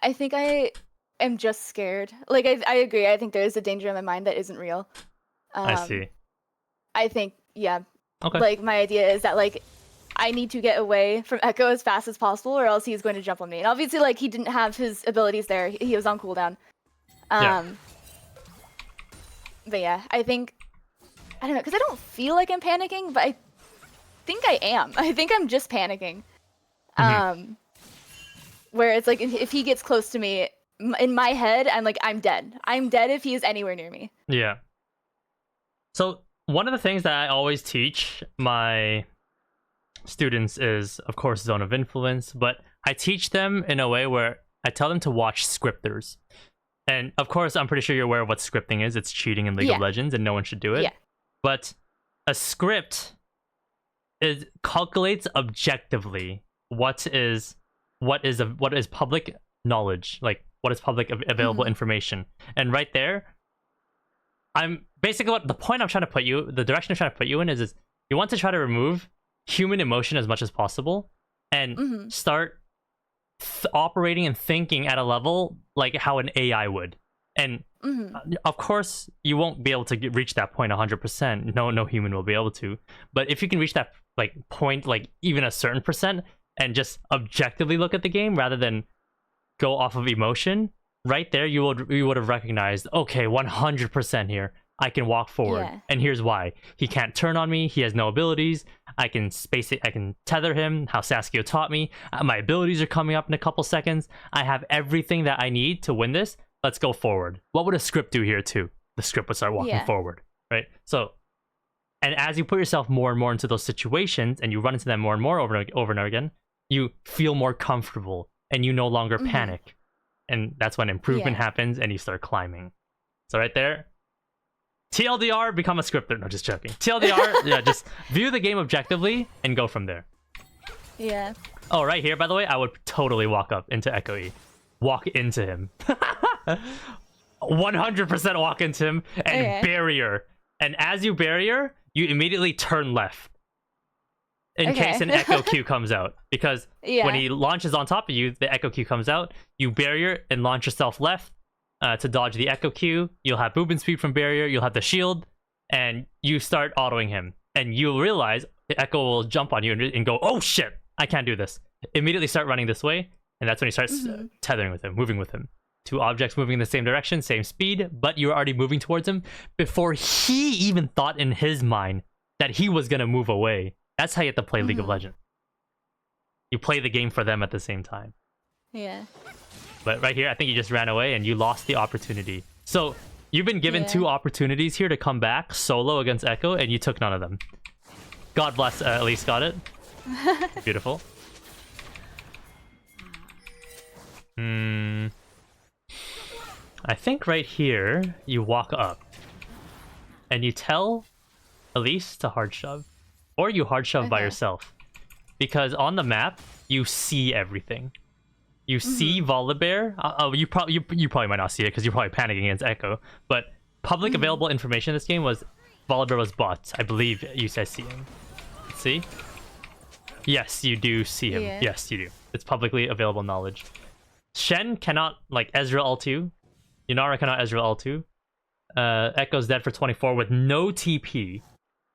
I think I am just scared. Like I agree. I think there is a danger in my mind that isn't real.
I see.
I think
Okay.
Like my idea is that like I need to get away from Echo as fast as possible, or else he's going to jump on me. And obviously, like he didn't have his abilities there; he was on cooldown. But yeah, I think I don't know, because I don't feel like I'm panicking, but I think I am. I think I'm just panicking. Where it's like if he gets close to me, in my head, I'm like, I'm dead. I'm dead if he is anywhere near me.
Yeah. So one of the things that I always teach my students is, of course, zone of influence, but I teach them in a way where I tell them to watch scripters. And of course, I'm pretty sure you're aware of what scripting is. It's cheating in League of Legends, and no one should do it.
Yeah.
But a script calculates objectively what is public knowledge, like what is public available information. And right there, I'm basically what the point I'm trying to put you, the direction I'm trying to put you in is you want to try to remove human emotion as much as possible and start operating and thinking at a level like how an AI would. And of course, you won't be able to reach that point 100%. No human will be able to. But if you can reach that like point, like even a certain percent, and just objectively look at the game rather than go off of emotion, right there, you would have recognized, okay, 100% here. I can walk forward, and here's why. He can't turn on me. He has no abilities. I can space it. I can tether him. How Saskia taught me. My abilities are coming up in a couple seconds. I have everything that I need to win this. Let's go forward. What would a script do here too? The script would start walking forward, right? So, and as you put yourself more and more into those situations, and you run into them more and more over and over again, you feel more comfortable, and you no longer panic, and that's when improvement happens, and you start climbing. So right there. TLDR, become a scripter. No, just joking. TLDR, just view the game objectively and go from there.
Yeah.
Oh, right here, by the way, I would totally walk up into Echo E. Walk into him. 100% walk into him and barrier. And as you barrier, you immediately turn left. In case an Echo Q comes out. Because when he launches on top of you, the Echo Q comes out. You barrier and launch yourself left. To dodge the Echo Q, you'll have movement speed from barrier, you'll have the shield, and you start autoing him. And you'll realize the Echo will jump on you and go, oh shit, I can't do this. Immediately start running this way, and that's when he starts tethering with him, moving with him. Two objects moving in the same direction, same speed, but you're already moving towards him before he even thought in his mind that he was going to move away. That's how you have to play League of Legends. You play the game for them at the same time.
Yeah.
But right here, I think you just ran away and you lost the opportunity. So you've been given 2 opportunities here to come back solo against Echo, and you took none of them. God bless, Elise got it. Beautiful. I think right here, you walk up. And you tell Elise to hard shove. Or you hard shove by yourself. Because on the map, you see everything. You see Volibear. You probably might not see it because you're probably panicking against Echo. But public available information in this game was Volibear was bot. I believe you said see him. See? Yes, you do see him.
Yeah.
Yes, you do. It's publicly available knowledge. Shen cannot, like, Ezreal L2. Yunara cannot Ezreal L2. Echo's dead for 24 with no TP.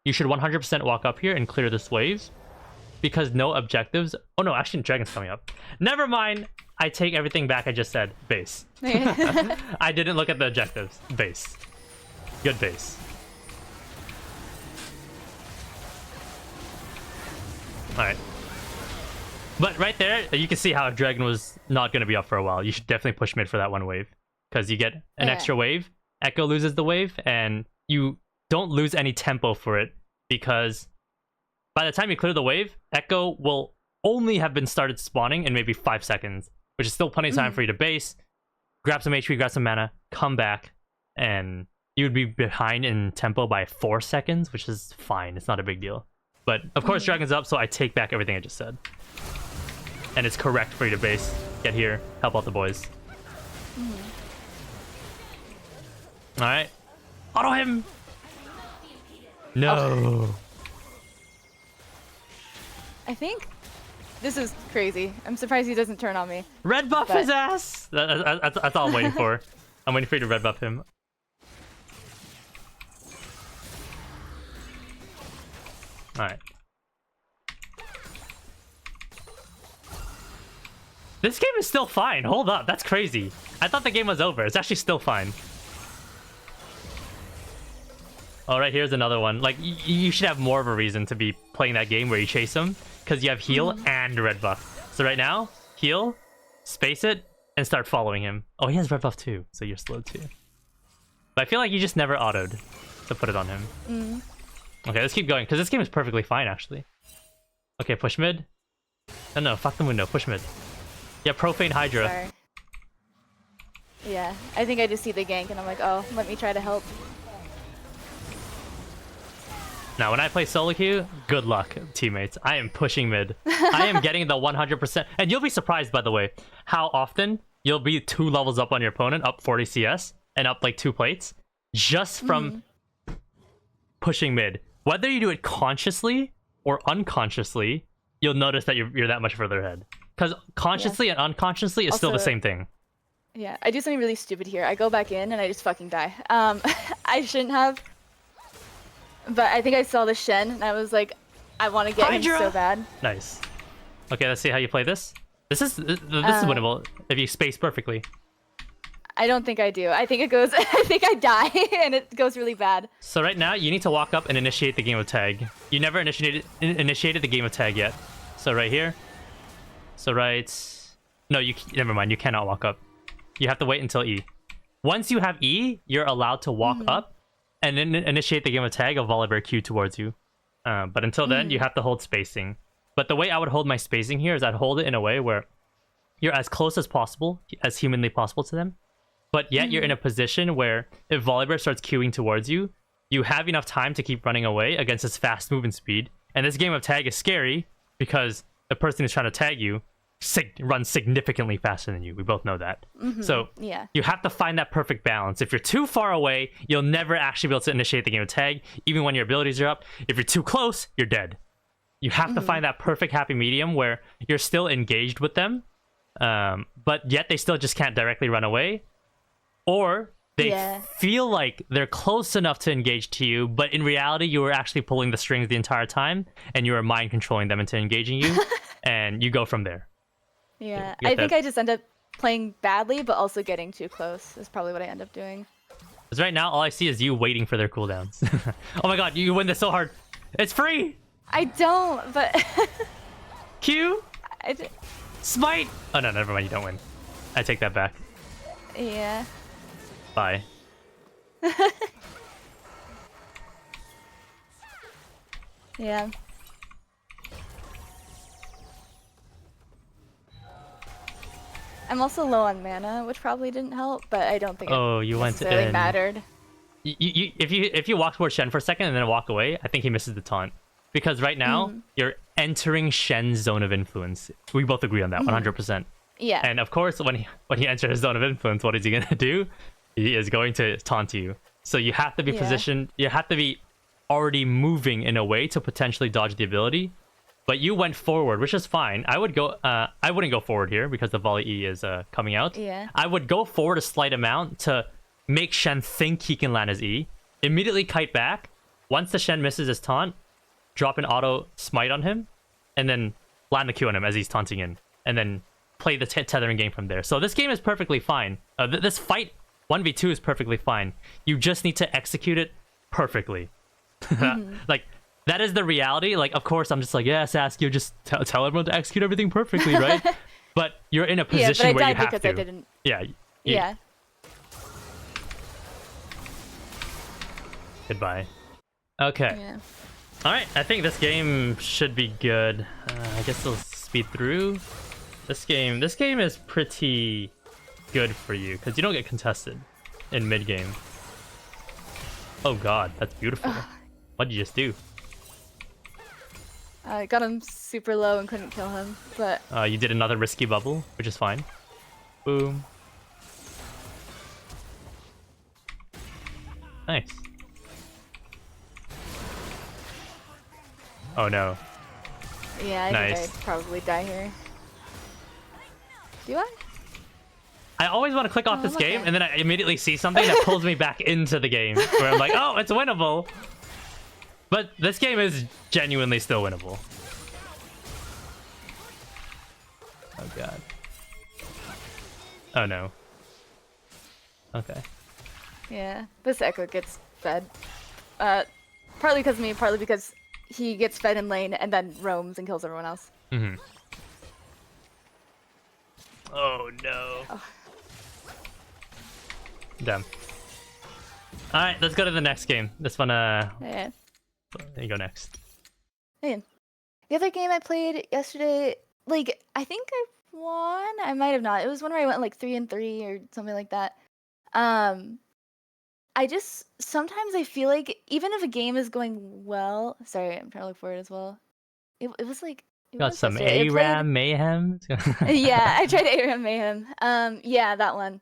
You should 100% walk up here and clear this wave. Because no objectives. Oh no, actually Dragon's coming up. Never mind. I take everything back I just said. Base. I didn't look at the objectives. Base. Good base. Alright. But right there, you can see how Dragon was not going to be up for a while. You should definitely push mid for that one wave. Because you get an extra wave. Echo loses the wave. And you don't lose any tempo for it. Because by the time you clear the wave, Echo will only have been started spawning in maybe 5 seconds, which is still plenty of time for you to base, grab some HP, grab some mana, come back, and you would be behind in tempo by 4 seconds, which is fine. It's not a big deal. But of course, Dragon's up, so I take back everything I just said. And it's correct for you to base, get here, help out the boys. Alright. Auto him! No.
Oh. I think this is crazy. I'm surprised he doesn't turn on me.
Red buff his ass! That's all I'm waiting for. I'm waiting for you to red buff him. Alright. This game is still fine. Hold up, that's crazy. I thought the game was over. It's actually still fine. Alright, here's another one. Like, you should have more of a reason to be playing that game where you chase him, because you have heal and red buff. So right now, heal, space it, and start following him. Oh, he has red buff too, so you're slow too. But I feel like you just never autoed to put it on him. Okay, let's keep going, because this game is perfectly fine, actually. Okay, push mid. Oh no, fuck the window, push mid. Yeah, profane Hydra.
Sorry. Yeah, I think I just see the gank and I'm like, oh, let me try to help.
Now, when I play solo queue, good luck, teammates. I am pushing mid. I am getting the 100%. And you'll be surprised, by the way, how often you'll be 2 levels up on your opponent, up 40 CS, and up like 2 plates, just from pushing mid. Whether you do it consciously or unconsciously, you'll notice that you're that much further ahead. Because consciously and unconsciously is still the same thing.
Yeah, I do something really stupid here. I go back in and I just fucking die. I shouldn't have. But I think I saw the Shen and I was like, I want to get him so bad.
Nice. Okay, let's see how you play this. This is winnable if you space perfectly.
I don't think I do. I think it goes. I think I die and it goes really bad.
So right now you need to walk up and initiate the game of tag. You never initiated the game of tag yet. So right here. So right. No, never mind. You cannot walk up. You have to wait until E. Once you have E, you're allowed to walk up and then initiate the game of tag of Volibear Q towards you. But until then, you have to hold spacing. But the way I would hold my spacing here is I'd hold it in a way where you're as close as possible, as humanly possible to them. But yet you're in a position where if Volibear starts queuing towards you, you have enough time to keep running away against its fast movement speed. And this game of tag is scary because the person who's trying to tag you runs significantly faster than you. We both know that. So you have to find that perfect balance. If you're too far away, you'll never actually be able to initiate the game of tag, even when your abilities are up. If you're too close, you're dead. You have to find that perfect happy medium where you're still engaged with them, but yet they still just can't directly run away. Or they feel like they're close enough to engage to you, but in reality, you were actually pulling the strings the entire time, and you were mind controlling them into engaging you, and you go from there.
Yeah, I think I just end up playing badly, but also getting too close is probably what I end up doing.
Because right now, all I see is you waiting for their cooldowns. Oh my god, you win this so hard. It's free!
I don't, but...
Q? Smite! Oh no, never mind, you don't win. I take that back.
Yeah.
Bye.
Yeah. I'm also low on mana, which probably didn't help, but I don't think it necessarily mattered.
If you walk towards Shen for a second and then walk away, I think he misses the taunt. Because right now, you're entering Shen's zone of influence. We both agree on that, 100%.
Yeah.
And of course, when he enters his zone of influence, what is he going to do? He is going to taunt you. So you have to be positioned, you have to be already moving in a way to potentially dodge the ability. But you went forward, which is fine. I wouldn't go forward here because the volley E is coming out.
Yeah.
I would go forward a slight amount to make Shen think he can land his E. Immediately kite back. Once the Shen misses his taunt, drop an auto smite on him, and then land the Q on him as he's taunting in. And then play the tethering game from there. So this game is perfectly fine. This fight 1v2 is perfectly fine. You just need to execute it perfectly. Like, that is the reality. Like, of course, I'm just like, yes, ask you, just tell everyone to execute everything perfectly, right? But you're in a position where you have to.
I didn't.
Yeah. Goodbye. Okay.
Yeah.
All right. I think this game should be good. I guess we'll speed through. This game is pretty good for you because you don't get contested in mid game. Oh god, that's beautiful. What did you just do?
I got him super low and couldn't kill him, but...
You did another risky bubble, which is fine. Boom. Nice. Oh no.
Yeah, I
Nice.
think I'd probably die here. Do I?
I always want to click off this
okay.
game, and then I immediately see something that pulls me back into the game, where I'm like, oh, it's winnable. But this game is genuinely still winnable. Oh god. Oh no. Okay.
Yeah, this Echo gets fed. Partly because of me, partly because he gets fed in lane and then roams and kills everyone else.
Mm-hmm. Oh no.
Oh.
Damn. Alright, let's go to the next game. This one,
Yeah.
you go next.
Man. The other game I played yesterday, like, I think I won? I might have not. It was one where I went like 3-3 or something like that. I just, sometimes I feel like, even if a game is going well, sorry, I'm trying to look for it as well. It was like,
Got some ARAM mayhem.
Yeah, I tried ARAM mayhem. Yeah, that one.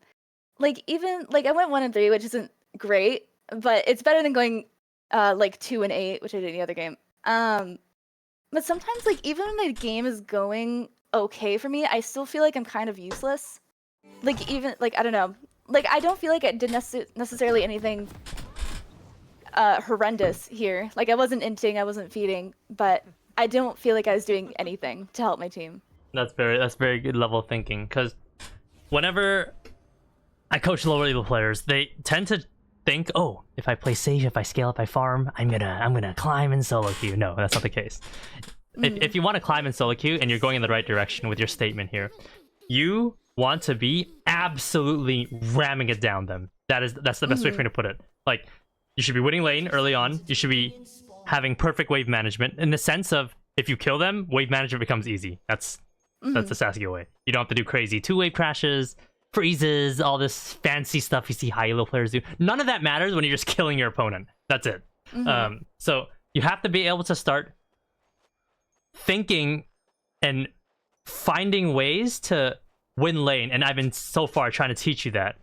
Like, even, like, I went 1-3, which isn't great, but it's better than going, like, 2-8, which I did in the other game. But sometimes, like, even when the game is going okay for me, I still feel like I'm kind of useless. Like, even, like, I don't know. Like, I don't feel like I did necessarily anything horrendous here. Like, I wasn't inting, I wasn't feeding, but I don't feel like I was doing anything to help my team.
That's very good level thinking, because whenever I coach lower level players, they tend to think, oh, if I play safe, if I scale, if I farm, I'm gonna climb in solo queue. No, that's not the case. If you want to climb in solo queue and you're going in the right direction with your statement here, you want to be absolutely ramming it down them. That's the best way for me to put it. Like, you should be winning lane early on. You should be having perfect wave management in the sense of, if you kill them, wave management becomes easy. That's the Sasuke way. You don't have to do crazy 2-wave crashes, freezes, all this fancy stuff you see high elo players do. None of that matters when you're just killing your opponent. That's it. So you have to be able to start thinking and finding ways to win lane, and I've been so far trying to teach you that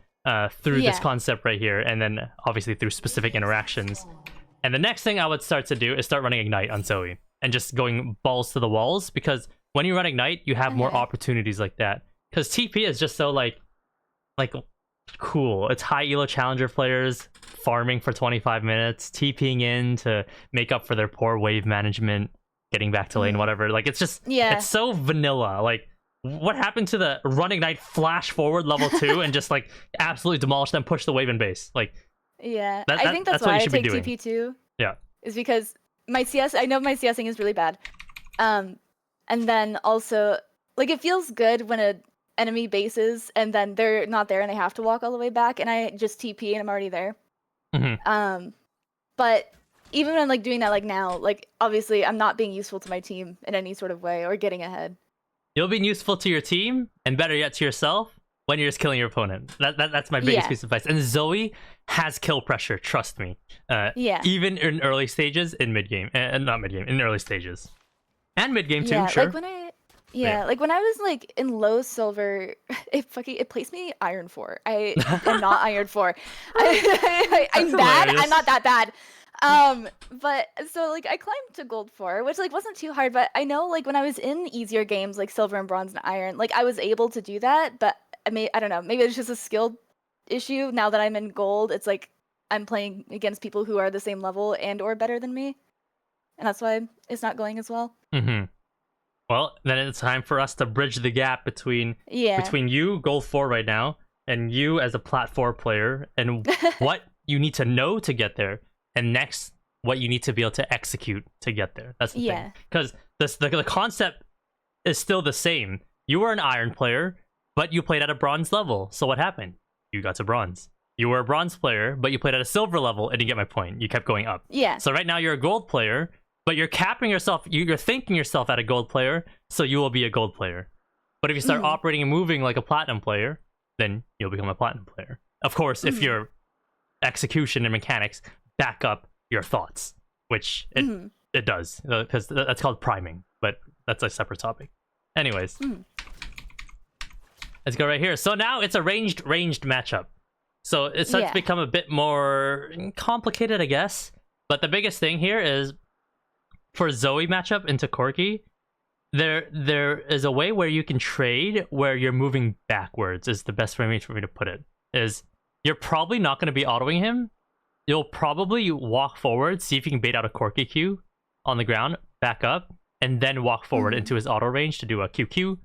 through this concept right here, and then obviously through specific interactions. And the next thing I would start to do is start running Ignite on Zoe and just going balls to the walls, because when you run Ignite, you have more opportunities like that. Because TP is just so like cool. It's high elo challenger players farming for 25 minutes, TPing in to make up for their poor wave management, getting back to lane, whatever. Like, it's just, it's so vanilla. Like, what happened to the run Ignite flash forward level 2 and just like absolutely demolish them, push the wave in base? Like,
I think that's why I take TP too.
Yeah.
Is because my CS, I know my CSing is really bad. And then also, like, it feels good when a enemy bases and then they're not there and they have to walk all the way back, and I just TP and I'm already there. But even when I'm like doing that, like now, like obviously I'm not being useful to my team in any sort of way or getting ahead.
You'll be useful to your team, and better yet to yourself, when you're just killing your opponent. That's my biggest piece of advice. And Zoe has kill pressure, trust me. Even in early stages, in mid game, and not mid game, in early stages, and mid game too. Sure.
Like when I like when I was like in low silver, it placed me Iron 4. I am not Iron 4. I'm bad. I'm not that bad. But so like I climbed to gold 4, which like wasn't too hard, but I know like when I was in easier games like silver and bronze and iron, like I was able to do that, but I don't know, maybe it's just a skill issue. Now that I'm in gold, it's like I'm playing against people who are the same level and or better than me, and that's why it's not going as well.
Well, then it's time for us to bridge the gap between you, gold 4 right now, and you as a plat 4 player, and what you need to know to get there. And next, what you need to be able to execute to get there. That's the thing. Because the concept is still the same. You were an iron player, but you played at a bronze level. So what happened? You got to bronze. You were a bronze player, but you played at a silver level, and you get my point. You kept going up. So right now you're a gold player, but you're capping yourself. You're thinking yourself at a gold player, so you will be a gold player. But if you start operating and moving like a platinum player, then you'll become a platinum player. Of course, if your execution and mechanics back up your thoughts, which it does, because that's called priming, but that's a separate topic. Anyways, let's go right here. So now it's a ranged matchup. So it starts to become a bit more complicated, I guess. But the biggest thing here is for Zoe matchup into Corki, there is a way where you can trade where you're moving backwards is the best way for me to put it. Is you're probably not going to be autoing him. You'll probably walk forward, see if you can bait out a Corki Q on the ground, back up, and then walk forward into his auto range to do a QQ,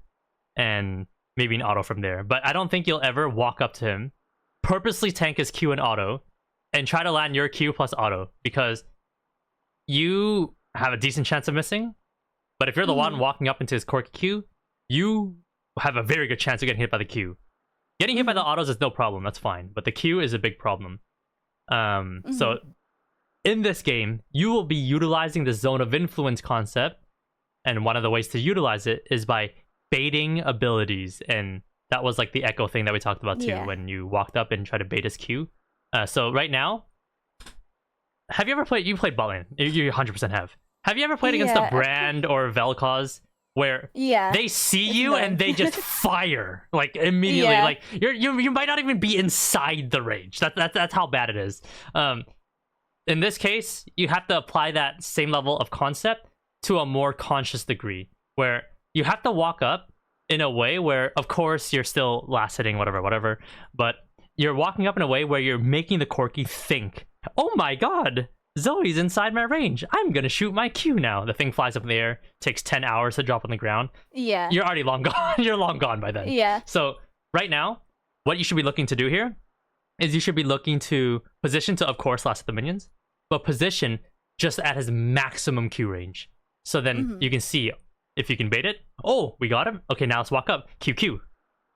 and maybe an auto from there. But I don't think you'll ever walk up to him, purposely tank his Q and auto, and try to land your Q plus auto, because you have a decent chance of missing. But if you're the one walking up into his Corki Q, you have a very good chance of getting hit by the Q. Getting hit by the autos is no problem, that's fine. But the Q is a big problem. So in this game, you will be utilizing the zone of influence concept. And one of the ways to utilize it is by baiting abilities. And that was like the Echo thing that we talked about too, when you walked up and tried to bait his Q. So right now, have you ever played, you played bot lane, you 100% have. Have you ever played against a Brand or Vel'Koz where they see you and they just fire like immediately? Like you might not even be inside the range. That's how bad it is. In this case, you have to apply that same level of concept to a more conscious degree, where you have to walk up in a way where, of course, you're still last hitting whatever, but you're walking up in a way where you're making the Corki think, oh my god, Zoe's inside my range. I'm gonna shoot my Q now. The thing flies up in the air, takes 10 hours to drop on the ground.
Yeah.
You're already long gone. You're long gone by then.
Yeah.
So right now, what you should be looking to do here is you should be looking to position to, of course, last hit the minions, but position just at his maximum Q range. So then you can see if you can bait it. Oh, we got him. Okay, now let's walk up. QQ.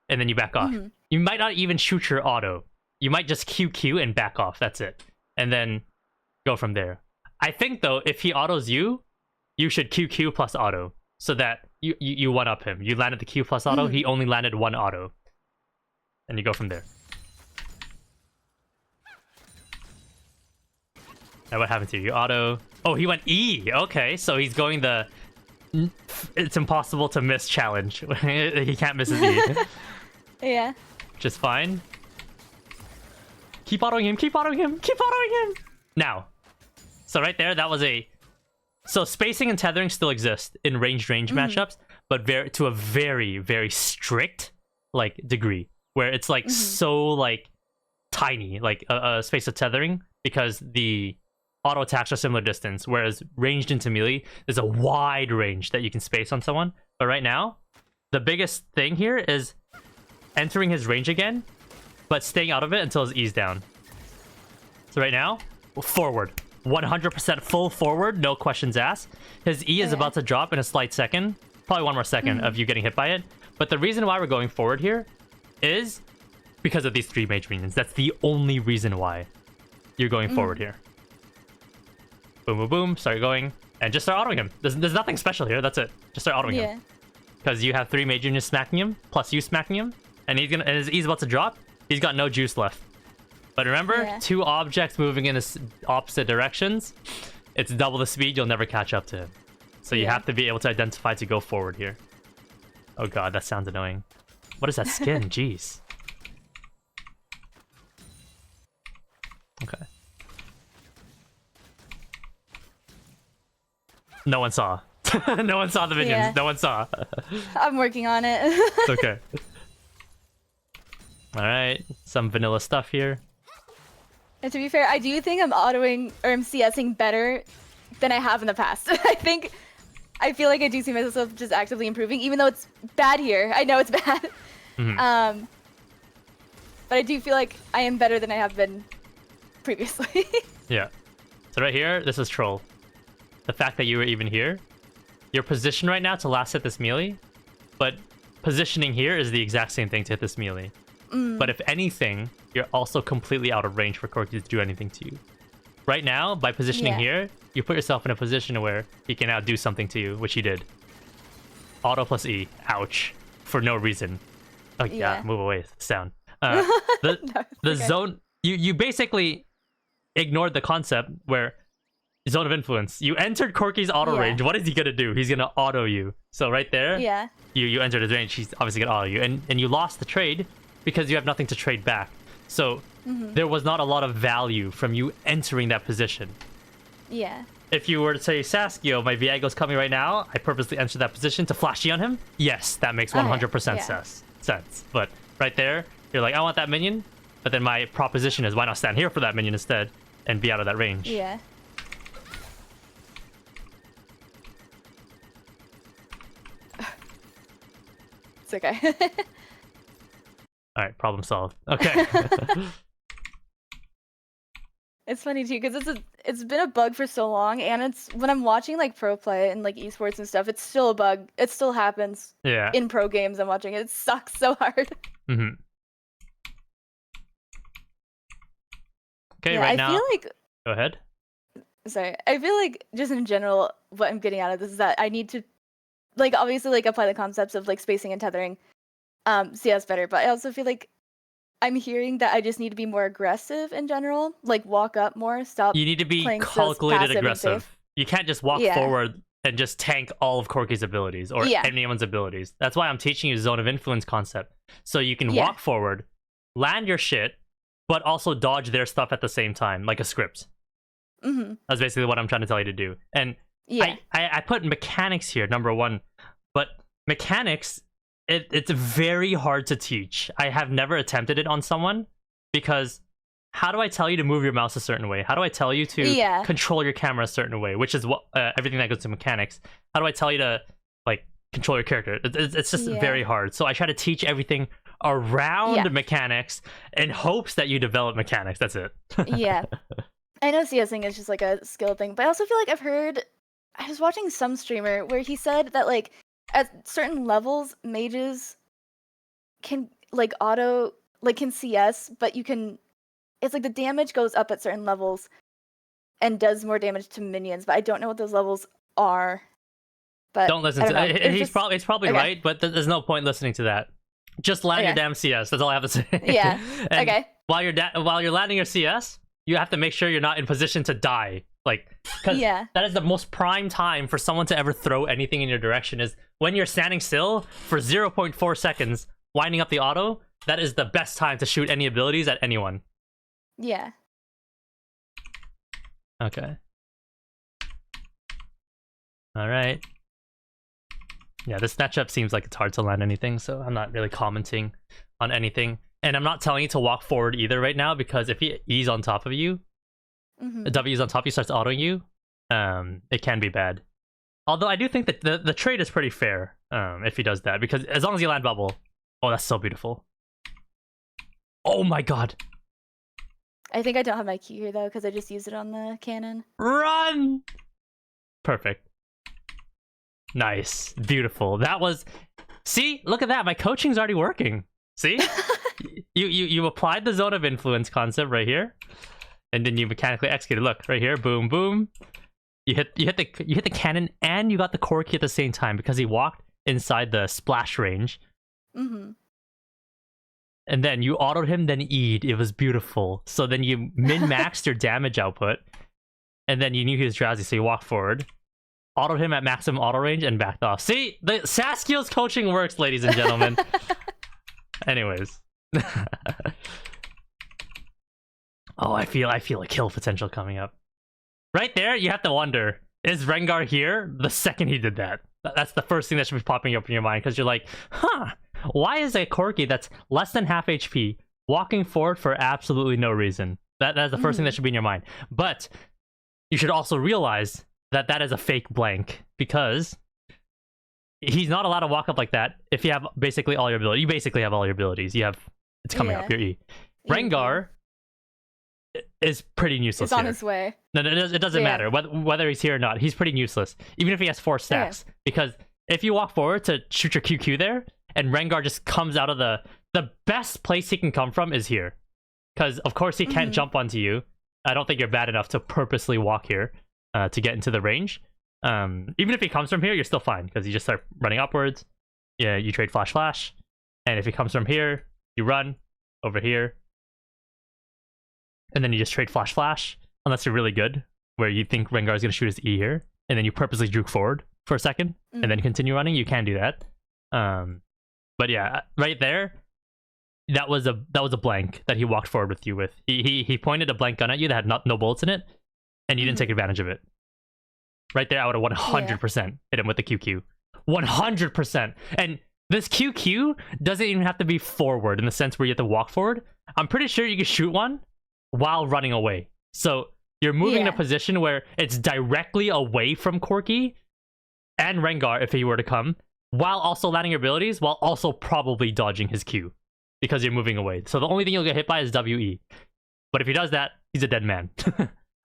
And then you back off. You might not even shoot your auto. You might just QQ and back off. That's it. And then go from there. I think, though, if he autos you, you should QQ plus auto. So that you one-up him. You landed the Q plus auto. He only landed one auto. And you go from there. Now what happened to you? You auto... Oh, he went E. Okay, so he's going the... It's impossible to miss challenge. He can't miss his E.
Yeah.
Just fine. Keep autoing him, keep autoing him, keep autoing him! Now. So right there, that was a... So spacing and tethering still exist in range matchups, but to a very, very strict like degree. Where it's like so like tiny, like a space of tethering, because the auto attacks are similar distance, whereas ranged into melee, there's a wide range that you can space on someone. But right now, the biggest thing here is entering his range again, but staying out of it until his E's down. So right now, forward. 100% full forward, no questions asked. His E is about to drop in a slight second. Probably one more second of you getting hit by it. But the reason why we're going forward here is because of these 3 mage minions. That's the only reason why you're going forward here. Boom, boom, boom. Start going. And just start autoing him. There's nothing special here. That's it. Just start autoing him. Because you have 3 mage minions smacking him, plus you smacking him. And his E's about to drop. He's got no juice left. But remember, 2 objects moving in opposite directions. It's double the speed. You'll never catch up to him. So you have to be able to identify to go forward here. Oh god, that sounds annoying. What is that skin? Jeez. Okay. No one saw. No one saw the minions.
Yeah.
No one saw.
I'm working on it.
It's okay. Alright, some vanilla stuff here.
And to be fair, I do think I'm autoing or I'm CSing better than I have in the past. I feel like I do see myself just actively improving, even though it's bad here. I know it's bad. But I do feel like I am better than I have been previously.
Yeah. So right here, this is troll. The fact that you were even here, your position right now to last hit this melee, but positioning here is the exact same thing to hit this melee. But if anything, you're also completely out of range for Corki to do anything to you. Right now, by positioning here, you put yourself in a position where he can now do something to you, which he did. Auto plus E. Ouch. For no reason. Oh yeah, move away. Sound. The zone... You basically ignored the concept where zone of influence. You entered Corki's auto range. What is he gonna do? He's gonna auto you. So right there, you entered his range. He's obviously gonna auto you, and you lost the trade because you have nothing to trade back. So there was not a lot of value from you entering that position.
Yeah.
If you were to say, Saskio, my Viego's coming right now, I purposely entered that position to flash E on him, yes, that makes 100% sense. But right there, you're like, I want that minion, but then my proposition is, why not stand here for that minion instead and be out of that range?
Yeah. It's okay.
All right, problem solved. Okay.
It's funny too because it's been a bug for so long, and it's when I'm watching like pro play and like esports and stuff, it's still a bug. It still happens.
Yeah.
In pro games, I'm watching it. It sucks so hard.
Mm-hmm. Okay,
Yeah,
right
I
now.
feel like.
Go ahead.
Sorry, I feel like just in general, what I'm getting out of this is that I need to, like, obviously like apply the concepts of like spacing and tethering, CS better. But I also feel like I'm hearing that I just need to be more aggressive in general, like walk up more, stop.
You need to be
playing so
calculated
passive and
aggressive.
safe.
You can't just walk forward and just tank all of Corki's abilities or anyone's abilities. That's why I'm teaching you zone of influence concept. So you can walk forward, land your shit, but also dodge their stuff at the same time, like a script. That's basically what I'm trying to tell you to do. And I put mechanics here, number one. But mechanics, it's very hard to teach. I have never attempted it on someone because how do I tell you to move your mouse a certain way? How do I tell you to control your camera a certain way? Which is what everything that goes to mechanics. How do I tell you to like control your character? It's just very hard. So I try to teach everything around mechanics in hopes that you develop mechanics. That's it.
Yeah. I know CSing is just like a skill thing, but I also feel like I was watching some streamer where he said that like at certain levels, mages can like can CS, but it's like the damage goes up at certain levels and does more damage to minions, but I don't know what those levels are. But
don't listen to it. He's probably right, but there's no point listening to that. Just land your damn CS. That's all I have to say.
Yeah. Okay.
While you're landing your CS, you have to make sure you're not in position to die. Like, because that is the most prime time for someone to ever throw anything in your direction is when you're standing still for 0.4 seconds, winding up the auto. That is the best time to shoot any abilities at anyone.
Yeah.
Okay. All right. Yeah, this matchup seems like it's hard to land anything, so I'm not really commenting on anything. And I'm not telling you to walk forward either right now, because if he E's on top of you, W's on top of you, starts autoing you, it can be bad. Although I do think that the trade is pretty fair if he does that, because as long as you land bubble. Oh, that's so beautiful. Oh my god.
I think I don't have my key here, though, because I just used it on the cannon.
Run! Perfect. Nice. Beautiful. That was... See? Look at that. My coaching's already working. See? you applied the zone of influence concept right here, and then you mechanically executed. Look, right here. Boom, boom. You hit the cannon, and you got the core key at the same time, because he walked inside the splash range. And then you autoed him, then E'd. It was beautiful. So then you min-maxed your damage output, and then you knew he was drowsy, so you walked forward, autoed him at maximum auto range, and backed off. See? The Saskio's coaching works, ladies and gentlemen. Anyways. Oh, I feel a kill potential coming up. Right there, you have to wonder, is Rengar here the second he did that? That's the first thing that should be popping up in your mind, because you're like, huh, why is a Corki that's less than half HP walking forward for absolutely no reason? That's the first thing that should be in your mind. But you should also realize that that is a fake blank, because he's not allowed to walk up like that if you have basically all your abilities. You basically have all your abilities. You have, it's coming up, your E. Rengar is pretty useless.
It's on his way.
No, it doesn't matter whether he's here or not. He's pretty useless, even if he has 4 stacks. Because if you walk forward to shoot your QQ there, and Rengar just comes out of the best place he can come from is here. Because of course he can't jump onto you. I don't think you're bad enough to purposely walk here to get into the range. Even if he comes from here, you're still fine, because you just start running upwards. Yeah, you trade flash, and if he comes from here, you run over here, and then you just trade flash, unless you're really good, where you think Rengar is going to shoot his E here, and then you purposely juke forward for a second, and then continue running. You can do that. But yeah, right there, that was a blank that he walked forward with you with. He pointed a blank gun at you that had no bullets in it, and you didn't take advantage of it. Right there, I would have 100% hit him with the QQ. 100%. And this QQ doesn't even have to be forward in the sense where you have to walk forward. I'm pretty sure you can shoot one while running away. So you're moving in a position where it's directly away from Corki and Rengar if he were to come, while also landing your abilities, while also probably dodging his Q because you're moving away. So the only thing you'll get hit by is WE. But if he does that, he's a dead man.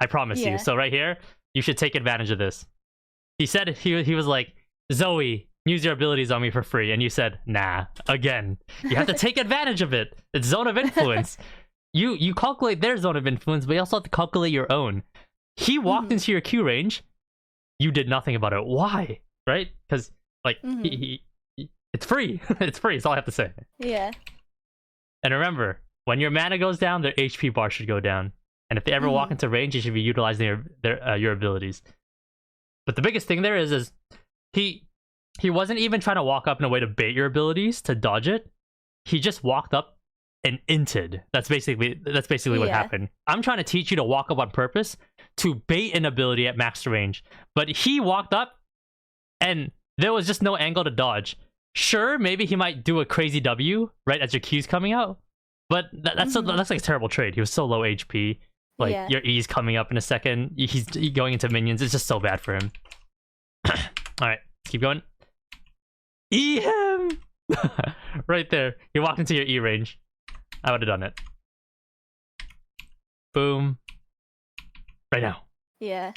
I promise you. So right here, you should take advantage of this. He said he was like, Zoe, use your abilities on me for free. And you said, nah, again. You have to take advantage of it. It's zone of influence. You calculate their zone of influence, but you also have to calculate your own. He walked into your Q range. You did nothing about it. Why? Right? Because, like, it's free. It's free. That's all I have to say.
Yeah.
And remember, when your mana goes down, their HP bar should go down. And if they ever walk into range, you should be utilizing your abilities. But the biggest thing there is he wasn't even trying to walk up in a way to bait your abilities to dodge it. He just walked up and inted. That's basically what happened. I'm trying to teach you to walk up on purpose to bait an ability at max range. But he walked up and there was just no angle to dodge. Sure, maybe he might do a crazy W right as your Q's coming out. But that's like a terrible trade. He was so low HP. Like, your E's coming up in a second. He's going into minions. It's just so bad for him. Alright, keep going. E him! Right there. He walked into your E range. I would have done it. Boom. Right now.
Yeah.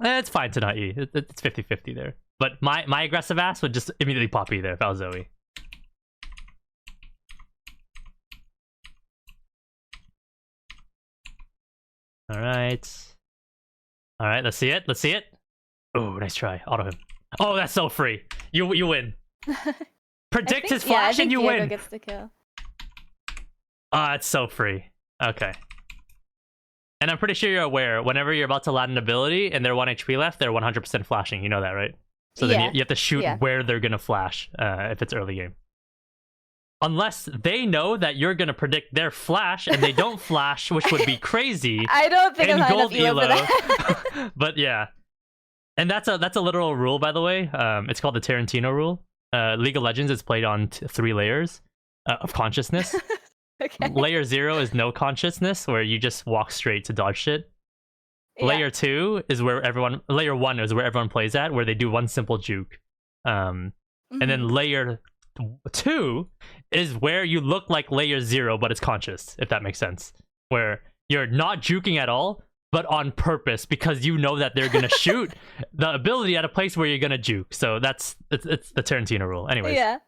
It's fine to not E. It's 50-50 there. But my aggressive ass would just immediately pop E there if I was Zoe. Alright, let's see it. Let's see it. Oh, nice try. Auto him. Oh, that's so free. You win. Predict his flash and you
Diego
win.
Gets the kill.
It's so free. Okay. And I'm pretty sure you're aware, whenever you're about to land an ability and they're 1 HP left, they're 100% flashing. You know that, right? So then you have to shoot where they're going to flash if it's early game. Unless they know that you're going to predict their flash and they don't flash, which would be crazy.
I don't think I'm
gold
enough for that.
But yeah. And that's a literal rule, by the way. It's called the Tarantino rule. League of Legends is played on 3 layers of consciousness.
Okay.
Layer 0 is no consciousness, where you just walk straight to dodge shit. Layer 2 is where Layer 1 is where everyone plays at, where they do one simple juke. And then Layer 2 is where you look like Layer 0, but it's conscious, if that makes sense. Where you're not juking at all, but on purpose, because you know that they're gonna shoot the ability at a place where you're gonna juke. So it's the Tarantino rule. Anyways.
Yeah.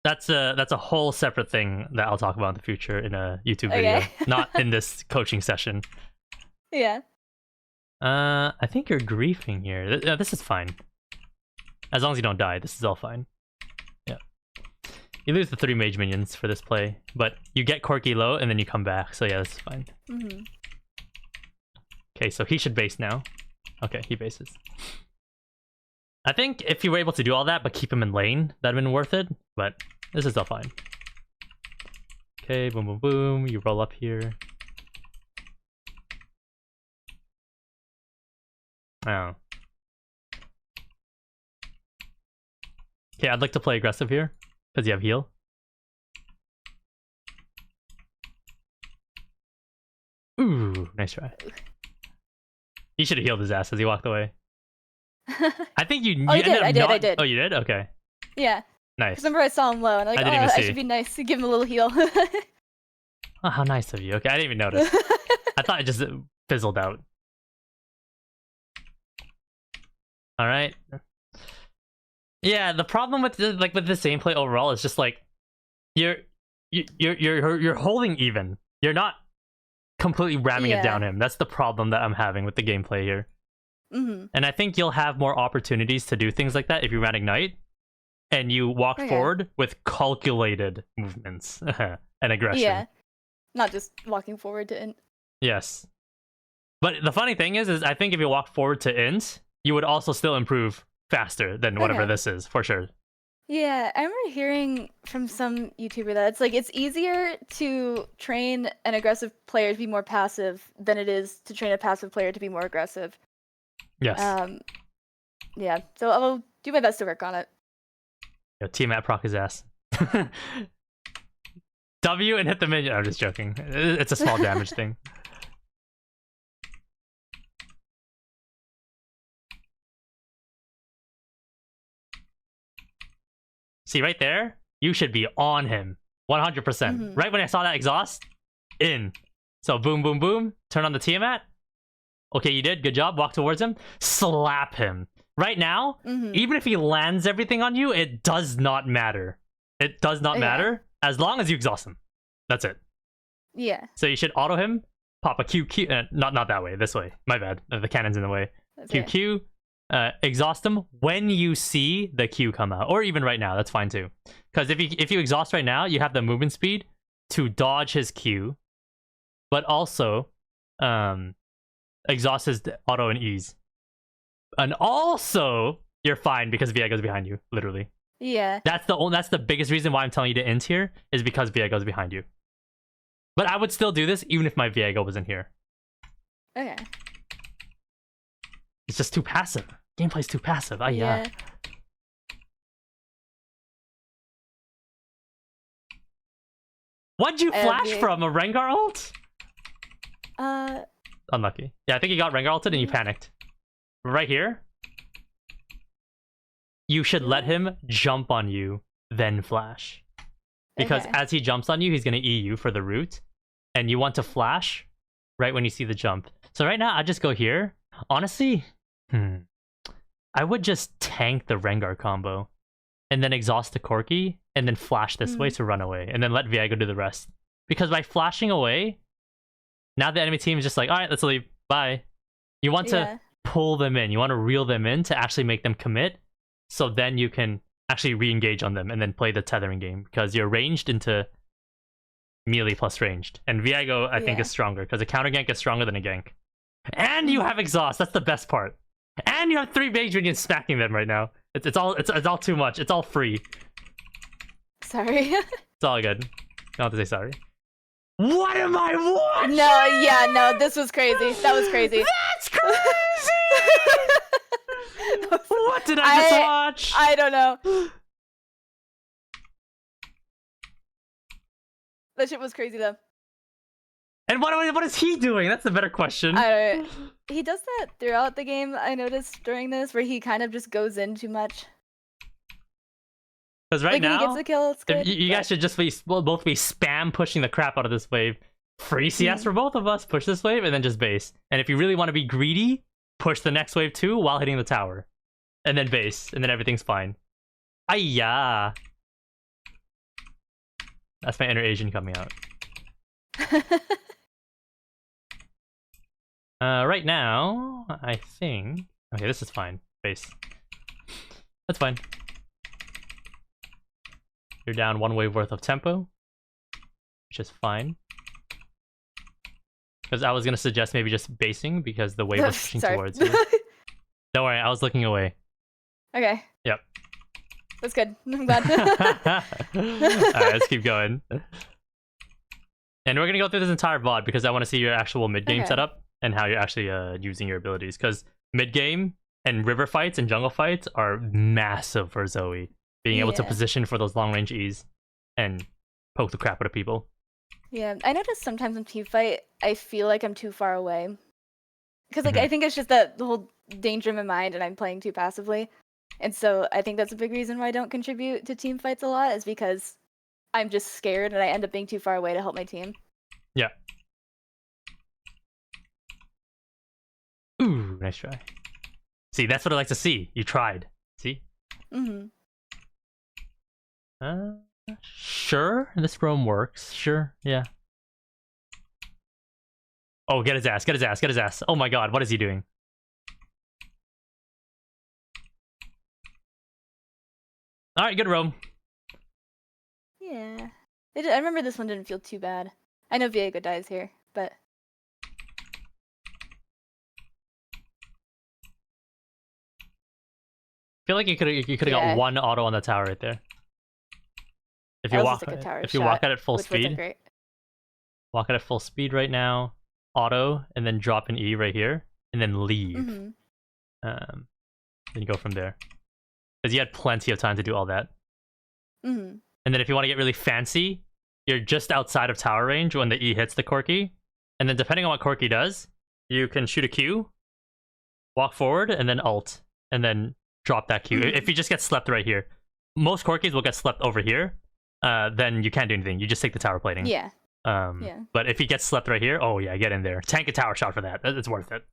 That's a whole separate thing that I'll talk about in the future in a YouTube video, not in this coaching session.
Yeah.
I think you're griefing here. This is fine. As long as you don't die, this is all fine. Yeah. You lose the 3 mage minions for this play, but you get Corki low and then you come back. So yeah, this is fine. Okay, so he should base now. Okay, he bases. I think if you were able to do all that, but keep him in lane, that'd have been worth it. But this is all fine. Okay, boom, boom, boom. You roll up here. Oh. Okay, I'd like to play aggressive here, because you have heal. Ooh, nice try. He should have healed his ass as he walked away. I think you
I did.
Oh, you did? Okay.
Yeah.
Nice.
Remember I saw him low, and I should be nice to give him a little heal.
Oh, how nice of you. Okay, I didn't even notice. I thought it just fizzled out. All right. Yeah, the problem with this gameplay overall is just like you're holding even. You're not completely ramming it down him. That's the problem that I'm having with the gameplay here. And I think you'll have more opportunities to do things like that if you run Ignite and you walk forward with calculated movements and aggression.
Yeah, not just walking forward to int.
Yes. But the funny thing is I think if you walk forward to int, you would also still improve faster than whatever this is, for sure.
Yeah, I remember hearing from some YouTuber that it's easier to train an aggressive player to be more passive than it is to train a passive player to be more aggressive.
Yes.
Yeah, so I'll do my best to work on it.
Yo, Tiamat proc his ass. W and hit the minion. I'm just joking. It's a small damage thing. See, right there, you should be on him. 100%. Right when I saw that exhaust, in. So boom, boom, boom. Turn on the Tiamat. Okay, you did. Good job. Walk towards him. Slap him. Right now, even if he lands everything on you, it does not matter. It does not matter as long as you exhaust him. That's it.
Yeah.
So you should auto him, pop a Q, not that way, this way. My bad. The cannon's in the way. Q, exhaust him when you see the Q come out, or even right now. That's fine too. Because if you exhaust right now, you have the movement speed to dodge his Q, but also exhaust his auto and ease. And also, you're fine because Viego's behind you, literally.
Yeah.
That's the biggest reason why I'm telling you to end here, is because Viego's behind you. But I would still do this even if my Viego wasn't here.
Okay.
It's just too passive. Gameplay's too passive. Yeah. What'd you flash from? A Rengar ult? Unlucky. Yeah, I think you got Rengar ulted and you panicked. Right here, you should let him jump on you, then flash. Because as he jumps on you, he's going to E you for the root. And you want to flash right when you see the jump. So right now, I just go here. Honestly, I would just tank the Rengar combo. And then exhaust the Corki. And then flash this way to run away. And then let Viego do the rest. Because by flashing away, now the enemy team is just like, alright, let's leave. Bye. You want to pull them in. You want to reel them in to actually make them commit. So then you can actually re-engage on them and then play the tethering game. Because you're ranged into melee plus ranged. And Viego, I think, is stronger. Because a counter gank is stronger than a gank. And you have exhaust. That's the best part. And you have 3 mage minions smacking them right now. It's all too much. It's all free.
Sorry.
It's all good. You don't have to say sorry. What am I watching?
No, this was crazy. That was crazy.
That's crazy! What did I just watch?
I don't know. That shit was crazy though.
And what is he doing? That's the better question.
He does that throughout the game, I noticed during this, where he kind of just goes in too much.
Because right now,
he gets a kill, it's good,
you guys should just both be spam pushing the crap out of this wave. Free CS for both of us. Push this wave and then just base. And if you really want to be greedy, push the next wave too while hitting the tower. And then base. And then everything's fine. Ayya. That's my inner Asian coming out. Right now, I think... Okay, this is fine. Base. That's fine. You're down 1 wave worth of tempo, which is fine. Because I was going to suggest maybe just basing because the wave was pushing towards you. Don't worry, I was looking away.
Okay.
Yep.
That's good. I'm glad.
Alright, let's keep going. And we're going to go through this entire VOD because I want to see your actual mid-game setup and how you're actually using your abilities. Because mid-game and river fights and jungle fights are massive for Zoe. Being able to position for those long-range E's and poke the crap out of people. Yeah,
I notice sometimes in team fight, I feel like I'm too far away. Because I think it's just that the whole danger in my mind and I'm playing too passively. And so I think that's a big reason why I don't contribute to team fights a lot, is because I'm just scared and I end up being too far away to help my team.
Yeah. Ooh, nice try. See, that's what I like to see. You tried. See? Sure, this roam works. Sure, yeah. Oh, get his ass, get his ass, get his ass. Oh my god, what is he doing? Alright, good roam.
Yeah. I remember this one didn't feel too bad. I know Viego dies here, but...
feel like you could have got one auto on the tower right there. If you walk at it full speed, walk at it full speed right now, auto, and then drop an E right here, and then leave. Then you go from there, because you had plenty of time to do all that. And then if you want to get really fancy, you're just outside of tower range when the E hits the Corki, and then depending on what Corki does, you can shoot a Q, walk forward, and then ult, and then drop that Q. If you just get slept right here, most Corkis will get slept over here. Then you can't do anything. You just take the tower plating.
Yeah.
But if he gets slept right here, oh yeah, get in there. Tank a tower shot for that. It's worth it.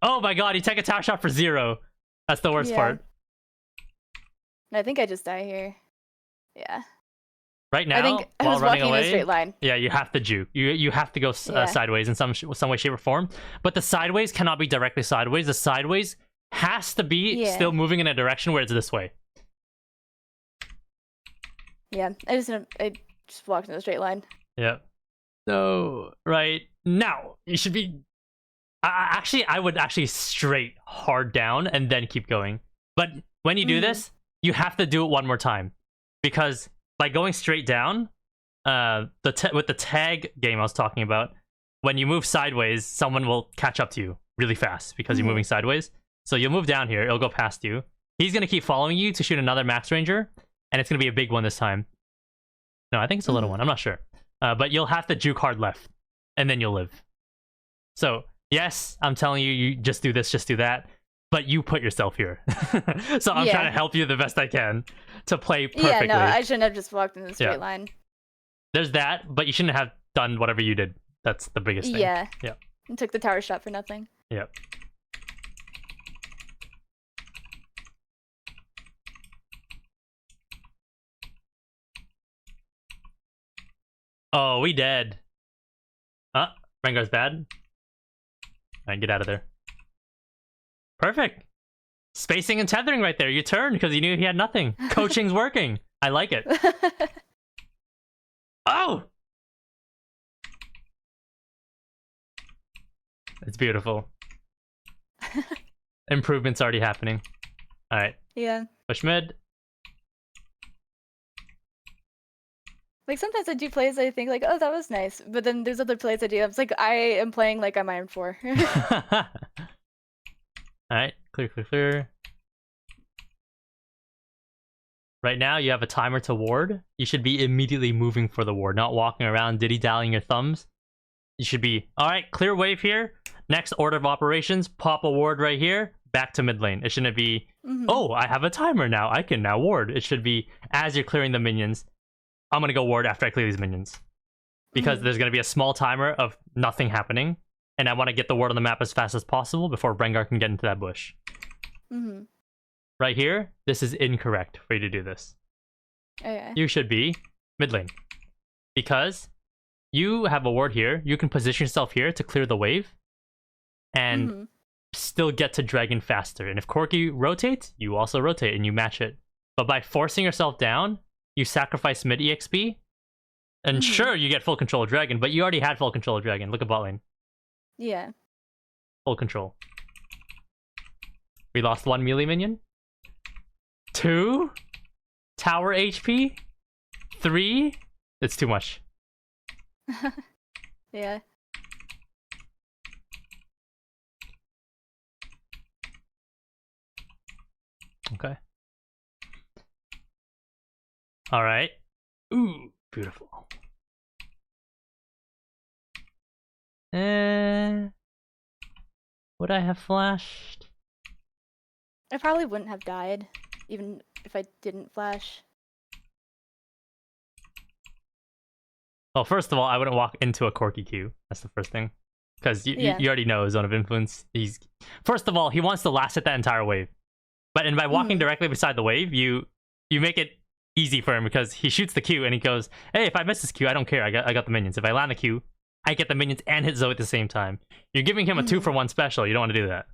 Oh my god, he tanked a tower shot for 0. That's the worst part.
I think I just die here. Yeah.
Right now,
I think I
while
was
running
walking
away,
in a straight line.
Yeah, you have to juke. You have to go sideways in some way, shape, or form. But the sideways cannot be directly sideways. The sideways has to be still moving in a direction where it's this way.
Yeah, I just walked in a straight line.
Yeah. So right now you should be. Actually, I would actually straight hard down and then keep going. But when you do this, you have to do it one more time, because by going straight down, with the tag game I was talking about, when you move sideways, someone will catch up to you really fast because you're moving sideways. So you'll move down here, it'll go past you. He's gonna keep following you to shoot another max ranger. And it's going to be a big one this time. No, I think it's a little one. I'm not sure. But you'll have to juke hard left. And then you'll live. So, yes, I'm telling you, you just do this, just do that. But you put yourself here. So I'm trying to help you the best I can to play perfectly.
Yeah, no, I shouldn't have just walked in the straight line.
There's that, but you shouldn't have done whatever you did. That's the biggest thing.
Yeah. And took the tower shot for nothing.
Yep. Oh, we dead. Rengar's bad. Alright, get out of there. Perfect. Spacing and tethering right there. You turned because you knew he had nothing. Coaching's working. I like it. Oh! It's beautiful. Improvement's already happening. Alright.
Yeah.
Push mid.
Like, sometimes I do plays I think, like, oh, that was nice. But then there's other plays I do. It's like, I am playing like I'm Iron 4.
Alright, clear. Right now, you have a timer to ward. You should be immediately moving for the ward, not walking around dilly-dallying your thumbs. You should be, alright, clear wave here. Next order of operations, pop a ward right here. Back to mid lane. It shouldn't be, oh, I have a timer now. I can now ward. It should be, as you're clearing the minions, I'm gonna go ward after I clear these minions. Because there's gonna be a small timer of nothing happening, and I want to get the ward on the map as fast as possible before Rengar can get into that bush. Right here, this is incorrect for you to do this.
Okay.
You should be mid lane. Because you have a ward here, you can position yourself here to clear the wave, and still get to dragon faster. And if Corki rotates, you also rotate and you match it. But by forcing yourself down, you sacrifice mid EXP, and sure, you get full control of dragon, but you already had full control of dragon. Look at bot lane.
Yeah.
Full control. We lost 1 melee minion. 2 tower HP. 3. It's too much.
Yeah.
Okay. All right. Ooh, beautiful. Would I have flashed?
I probably wouldn't have died, even if I didn't flash.
Well, first of all, I wouldn't walk into a Corki queue. That's the first thing. Because you already know Zone of Influence. First of all, he wants to last hit that entire wave. But by walking directly beside the wave, you make it easy for him, because he shoots the Q and he goes, hey, if I miss this Q, I don't care. I got the minions. If I land the Q, I get the minions and hit Zoe at the same time. You're giving him a 2-for-1 special. You don't want to do that.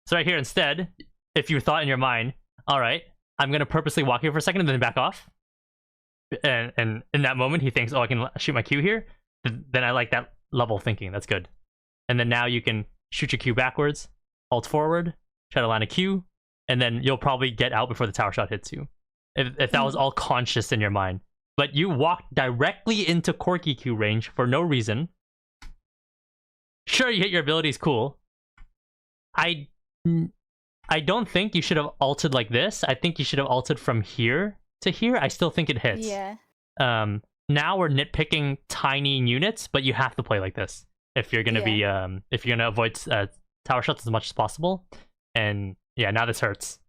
So right here, instead, if you thought in your mind, all right, I'm going to purposely walk here for a second and then back off. And in that moment, he thinks, oh, I can shoot my Q here. Then I like that level of thinking. That's good. And then now you can shoot your Q backwards, ult forward, try to land a Q, and then you'll probably get out before the tower shot hits you. If that was all conscious in your mind. But you walked directly into Corky Q range for no reason. Sure, you hit your abilities, cool. I don't think you should have ulted like this. I think you should have ulted from here to here. I still think it hits.
Yeah.
Now we're nitpicking tiny units, but you have to play like this if you're gonna be if you're gonna avoid tower shots as much as possible. And yeah, now this hurts.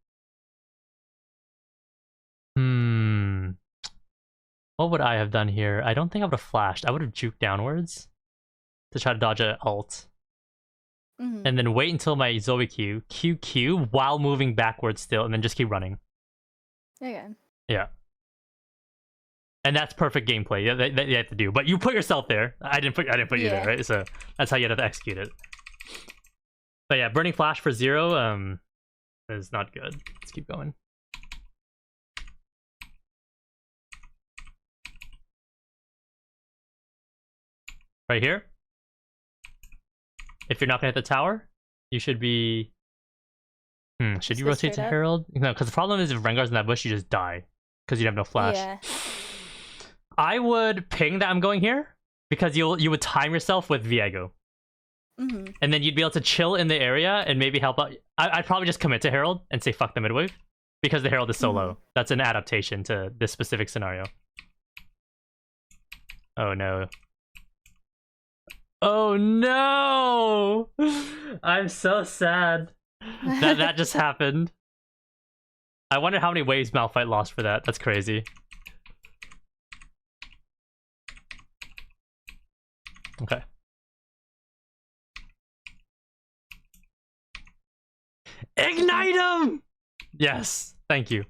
What would I have done here? I don't think I would have flashed. I would have juked downwards to try to dodge an ult. And then wait until my Zoe Q while moving backwards still, and then just keep running.
Okay.
Yeah. And that's perfect gameplay that you have to do. But you put yourself there. I didn't put you there, right? So that's how you have to execute it. But yeah, burning flash for 0 is not good. Let's keep going. Right here. If you're not gonna hit the tower, you should be. Should you rotate to Herald? No, because the problem is if Rengar's in that bush, you just die because you have no flash.
Yeah.
I would ping that I'm going here because you would time yourself with Viego. And then you'd be able to chill in the area and maybe help out. I'd probably just commit to Herald and say fuck the midwave because the Herald is so low. That's an adaptation to this specific scenario. Oh no. Oh no! I'm so sad that just happened. I wonder how many waves Malphite lost for that. That's crazy. Okay. Ignite him! Yes, thank you.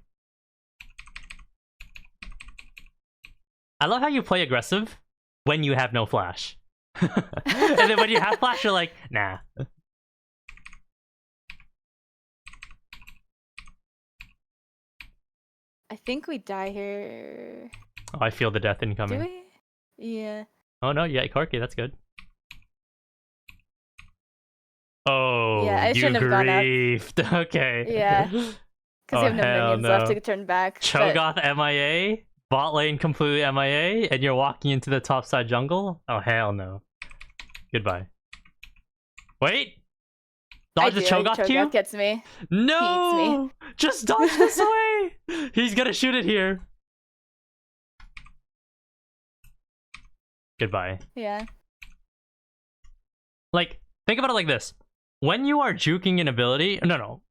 I love how you play aggressive when you have no flash. And then when you have flash, you're like, nah.
I think we die here.
Oh, I feel the death incoming.
Do we? Yeah.
Oh no, yeah, Corky, that's good. Oh,
yeah, I
you
shouldn't have gone up.
griefed. Okay.
Yeah. Because you have no minions left to turn back.
Cho'Gath MIA, bot lane completely MIA, and you're walking into the topside jungle? Oh, hell no. Goodbye. Wait! Dodge the Cho'Gath Q?
Cho'Gath gets me.
No!
He eats me.
Just dodge this way! He's gonna shoot it here. Goodbye.
Yeah.
Like, think about it like this. When you are juking an ability,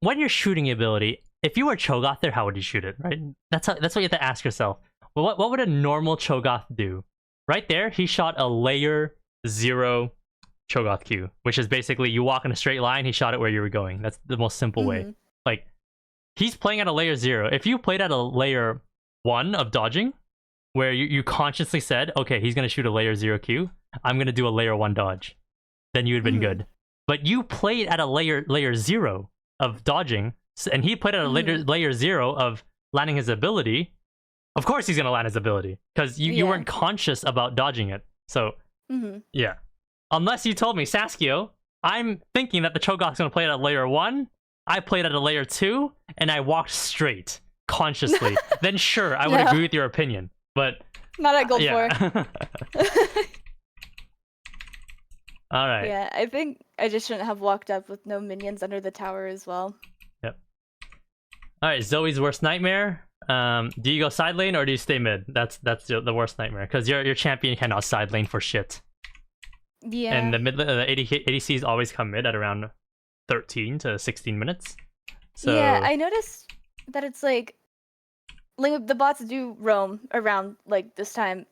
when you're shooting an ability, if you were Cho'Gath there, how would you shoot it, right? That's what you have to ask yourself. Well, what would a normal Cho'Gath do? Right there, he shot a layer 0 Cho'Gath Q, which is basically you walk in a straight line, he shot it where you were going. That's the most simple way. Like, he's playing at a layer 0. If you played at a layer 1 of dodging, where you consciously said, okay, he's going to shoot a layer 0 Q, I'm going to do a layer 1 dodge, then you would have been good. But you played at a layer 0 of dodging, and he played at a layer 0 of landing his ability. Of course he's going to land his ability, because you weren't conscious about dodging it. So, yeah. Unless you told me, Saskio, I'm thinking that the Cho'Gath's going to play it at layer 1, I played at a layer 2, and I walked straight, consciously. Then sure, I would agree with your opinion. But
not at gold 4.
All right.
Yeah, I think I just shouldn't have walked up with no minions under the tower as well.
Yep. All right, Zoe's worst nightmare. Do you go side lane or do you stay mid? That's the worst nightmare because your champion cannot side lane for shit.
Yeah.
And the ADCs always come mid at around 13 to 16 minutes. So
yeah, I noticed that it's like the bots do roam around like this time,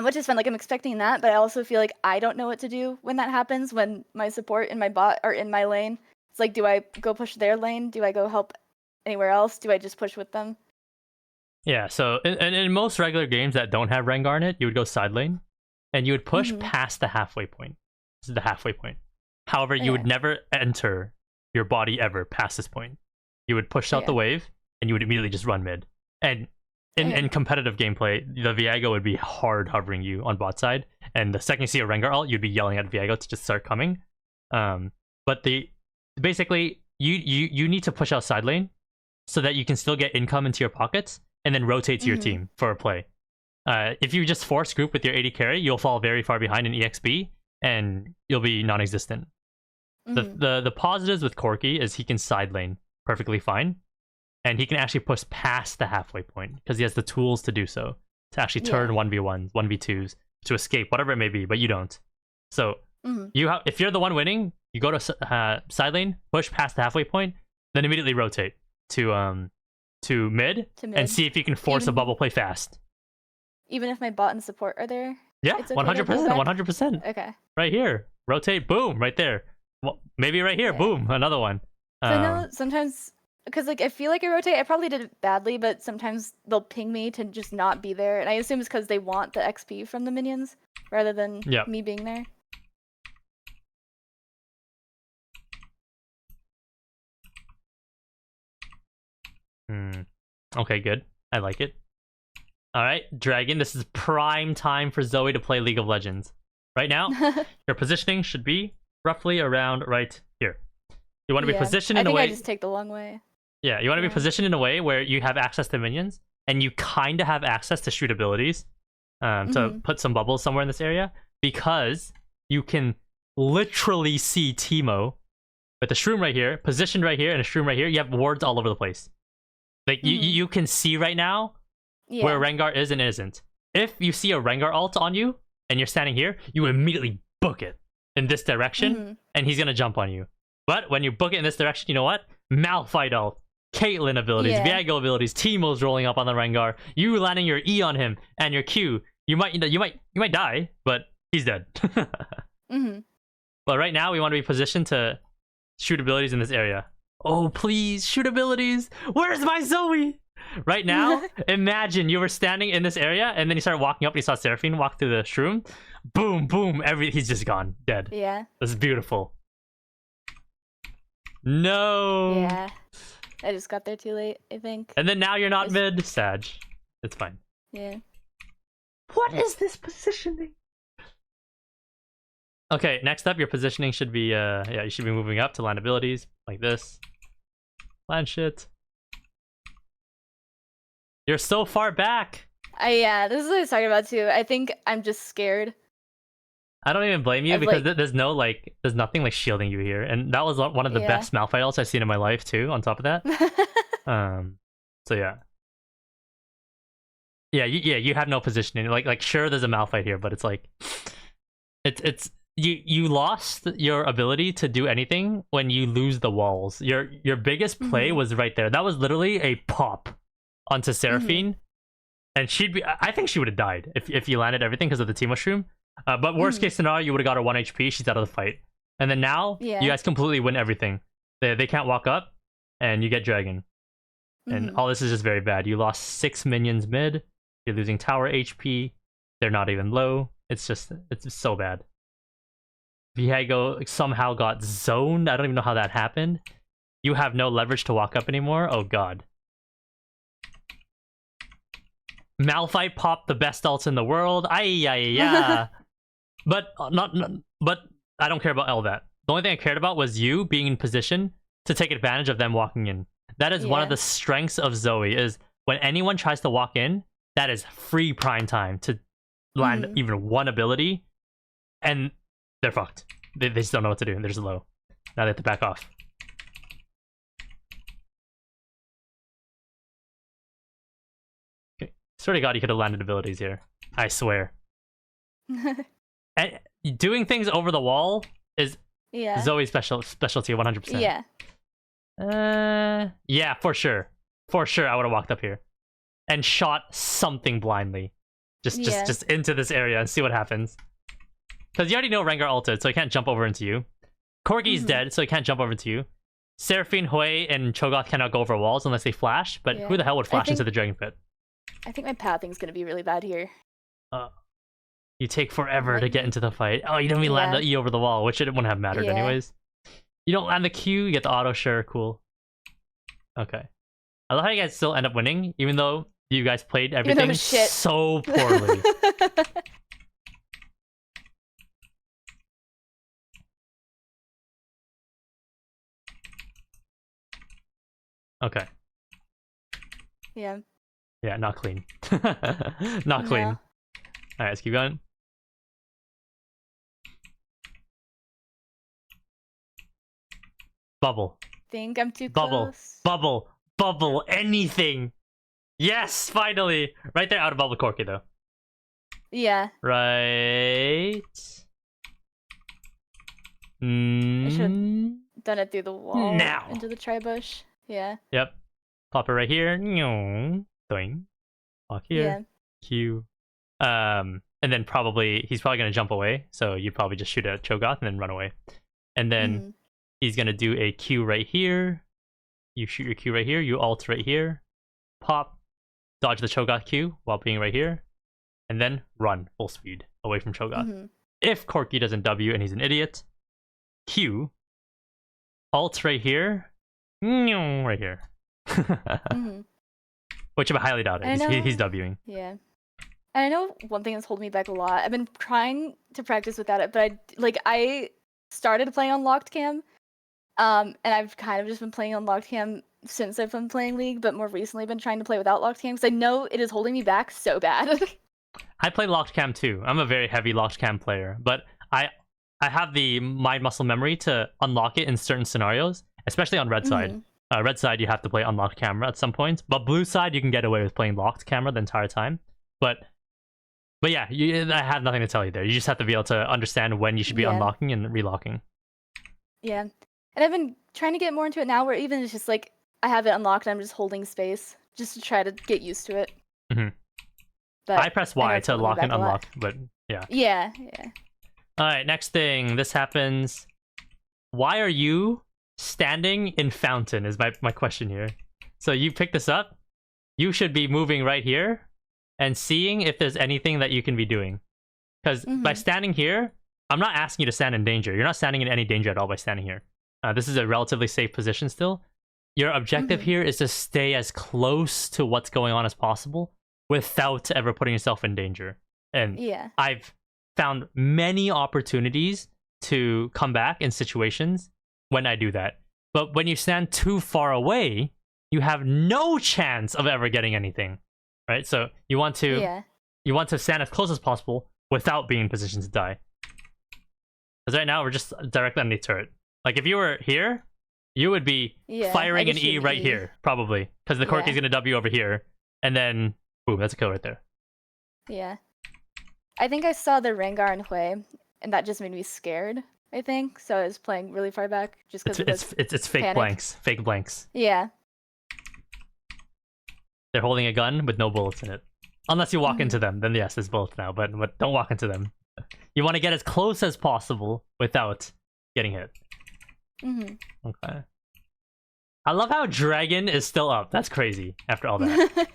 which is fun. Like I'm expecting that, but I also feel like I don't know what to do when that happens. When my support and my bot are in my lane, it's like, do I go push their lane? Do I go help anywhere else? Do I just push with them?
Yeah. So in most regular games that don't have Rengar in it, you would go side lane, and you would push past the halfway point. This is the halfway point. However, you would never enter your body ever past this point. You would push out the wave, and you would immediately just run mid. And in competitive gameplay, the Viego would be hard hovering you on bot side, and the second you see a Rengar ult, you'd be yelling at Viego to just start coming. but basically you need to push out side lane so that you can still get income into your pockets and then rotate to your team for a play. If you just force group with your AD carry, you'll fall very far behind in EXP and you'll be non-existent. The positives with Corki is he can side lane perfectly fine, and he can actually push past the halfway point because he has the tools to do so, to actually turn 1v1s, 1v2s, to escape, whatever it may be, but you don't. So if you're the one winning, you go to side lane, push past the halfway point, then immediately rotate to mid and see if you can force a bubble play fast.
Even if my bot and support are there?
Yeah, 100%, 100%.
Okay.
Right here. Rotate, boom, right there. Well, maybe right here, boom, another one.
I know sometimes, because like I feel like I rotate, I probably did it badly, but sometimes they'll ping me to just not be there, and I assume it's because they want the XP from the minions rather than me being there.
Okay, good. I like it. Alright, Dragon, this is prime time for Zoe to play League of Legends. Right now, your positioning should be roughly around right here. You want to be positioned in a way...
I just take the long way.
Yeah, you want to be positioned in a way where you have access to minions, and you kind of have access to shoot abilities to put some bubbles somewhere in this area, because you can literally see Teemo with a shroom right here, positioned right here, and a shroom right here. You have wards all over the place. Like, you can see right now where Rengar is and isn't. If you see a Rengar ult on you, and you're standing here, you immediately book it in this direction, and he's going to jump on you. But when you book it in this direction, you know what? Malphite ult, Caitlyn abilities, Viego abilities, Teemo's rolling up on the Rengar, you landing your E on him, and your Q. You might die, but he's dead. But right now, we want to be positioned to shoot abilities in this area. Oh, please, shoot abilities! Where's my Zoe? Right now, imagine you were standing in this area, and then you started walking up, and you saw Seraphine walk through the shroom. Boom, boom, he's just gone. Dead.
Yeah.
That's beautiful. No!
Yeah. I just got there too late, I think.
And then now you're not mid, Sag. It's fine.
Yeah.
What is this positioning? Okay, next up, your positioning should be, you should be moving up to land abilities, like this. Land shit. You're so far back!
Yeah, this is what I was talking about too. I think I'm just scared.
I don't even blame you, because there's nothing like shielding you here. And that was one of the best Malphite ults I've seen in my life too, on top of that. So yeah. Yeah, you have no positioning. Like sure there's a Malphite here, but it's like you lost your ability to do anything when you lose the walls. Your biggest play was right there. That was literally a pop onto Seraphine. And I think she would have died if you landed everything because of the Teemo shroom. But worst case scenario, you would have got her 1 HP, she's out of the fight. And then now, you guys completely win everything. They can't walk up, and you get Dragon. And all this is just very bad. You lost 6 minions mid, you're losing tower HP, they're not even low. It's just so bad. Viego somehow got zoned, I don't even know how that happened. You have no leverage to walk up anymore, oh god. Malphite popped the best ults in the world, yeah. But I don't care about all that. The only thing I cared about was you being in position to take advantage of them walking in. That is one of the strengths of Zoe, is when anyone tries to walk in, that is free prime time to land even one ability, and they're fucked. They just don't know what to do. They're just low. Now they have to back off. Okay. Swear to God, you could have landed abilities here. I swear. And doing things over the wall is Zoe's specialty 100%. Yeah, for sure. For sure, I would have walked up here and shot something blindly. Just into this area and see what happens. Because you already know Rengar ulted, so he can't jump over into you. Corgi's dead, so he can't jump over into you. Seraphine, Hui, and Cho'Gath cannot go over walls unless they flash, but who the hell would flash into the Dragon Pit?
I think my pathing's gonna be really bad here.
You take forever to get into the fight. Oh, you don't even land the E over the wall, which it wouldn't have mattered anyways. You don't land the Q, you get the auto, sure, cool. Okay. I love how you guys still end up winning, even though you guys played everything so poorly. Okay.
Yeah.
Yeah, not clean. Not clean.
No.
Alright, let's keep going. Bubble.
Think I'm too
Bubble.
close.
Bubble. Bubble. Anything. Yes, finally. Right there, out of bubble Corky though.
Yeah.
Right.
I should have done it through the wall.
Now.
Into the tri-bush. Yeah.
Yep. Pop it right here. Doing. Walk here.
Yeah.
Q. And then he's probably gonna jump away. So you probably just shoot a Cho'Gath and then run away. And then he's gonna do a Q right here. You shoot your Q right here. You ult right here. Pop. Dodge the Cho'Gath Q while being right here. And then run full speed away from Cho'Gath. If Corky doesn't W and he's an idiot, Q. Ult right here. Right here. Which I highly doubt it. He's Wing.
Yeah. And I know one thing that's holding me back a lot. I've been trying to practice without it, but I started playing on locked cam, and I've kind of just been playing on locked cam since I've been playing League, but more recently I've been trying to play without locked cam because I know it is holding me back so bad.
I play locked cam too. I'm a very heavy locked cam player, but I have the mind muscle memory to unlock it in certain scenarios, especially on red side. Red side, you have to play unlocked camera at some points, but blue side, you can get away with playing locked camera the entire time. But yeah, I have nothing to tell you there. You just have to be able to understand when you should be unlocking and relocking. Yeah.
And I've been trying to get more into it now, where even it's just like, I have it unlocked and I'm just holding space, just to try to get used to it.
But I press Y to lock and unlock, but yeah.
Yeah.
Alright, next thing. This happens. Why are you standing in fountain is my question here. So you pick this up. You should be moving right here and seeing if there's anything that you can be doing. Because by standing here, I'm not asking you to stand in danger. You're not standing in any danger at all by standing here. This is a relatively safe position still. Your objective here is to stay as close to what's going on as possible without ever putting yourself in danger. And I've found many opportunities to come back in situations when I do that. But when you stand too far away, you have no chance of ever getting anything. Right? So you want to stand as close as possible without being in position to die. Because right now we're just directly underneath turret. Like if you were here, you would be firing an E right here, probably. Because the Corky's gonna W over here. And then boom, that's a kill right there.
Yeah. I think I saw the Rengar and Hui, and that just made me scared, I think. So I was playing really far back just because
it's fake panic. Blanks. Fake blanks.
Yeah.
They're holding a gun with no bullets in it. Unless you walk into them, then yes, there's bullets now, but don't walk into them. You want to get as close as possible without getting hit. Okay. I love how Dragon is still up. That's crazy after all that.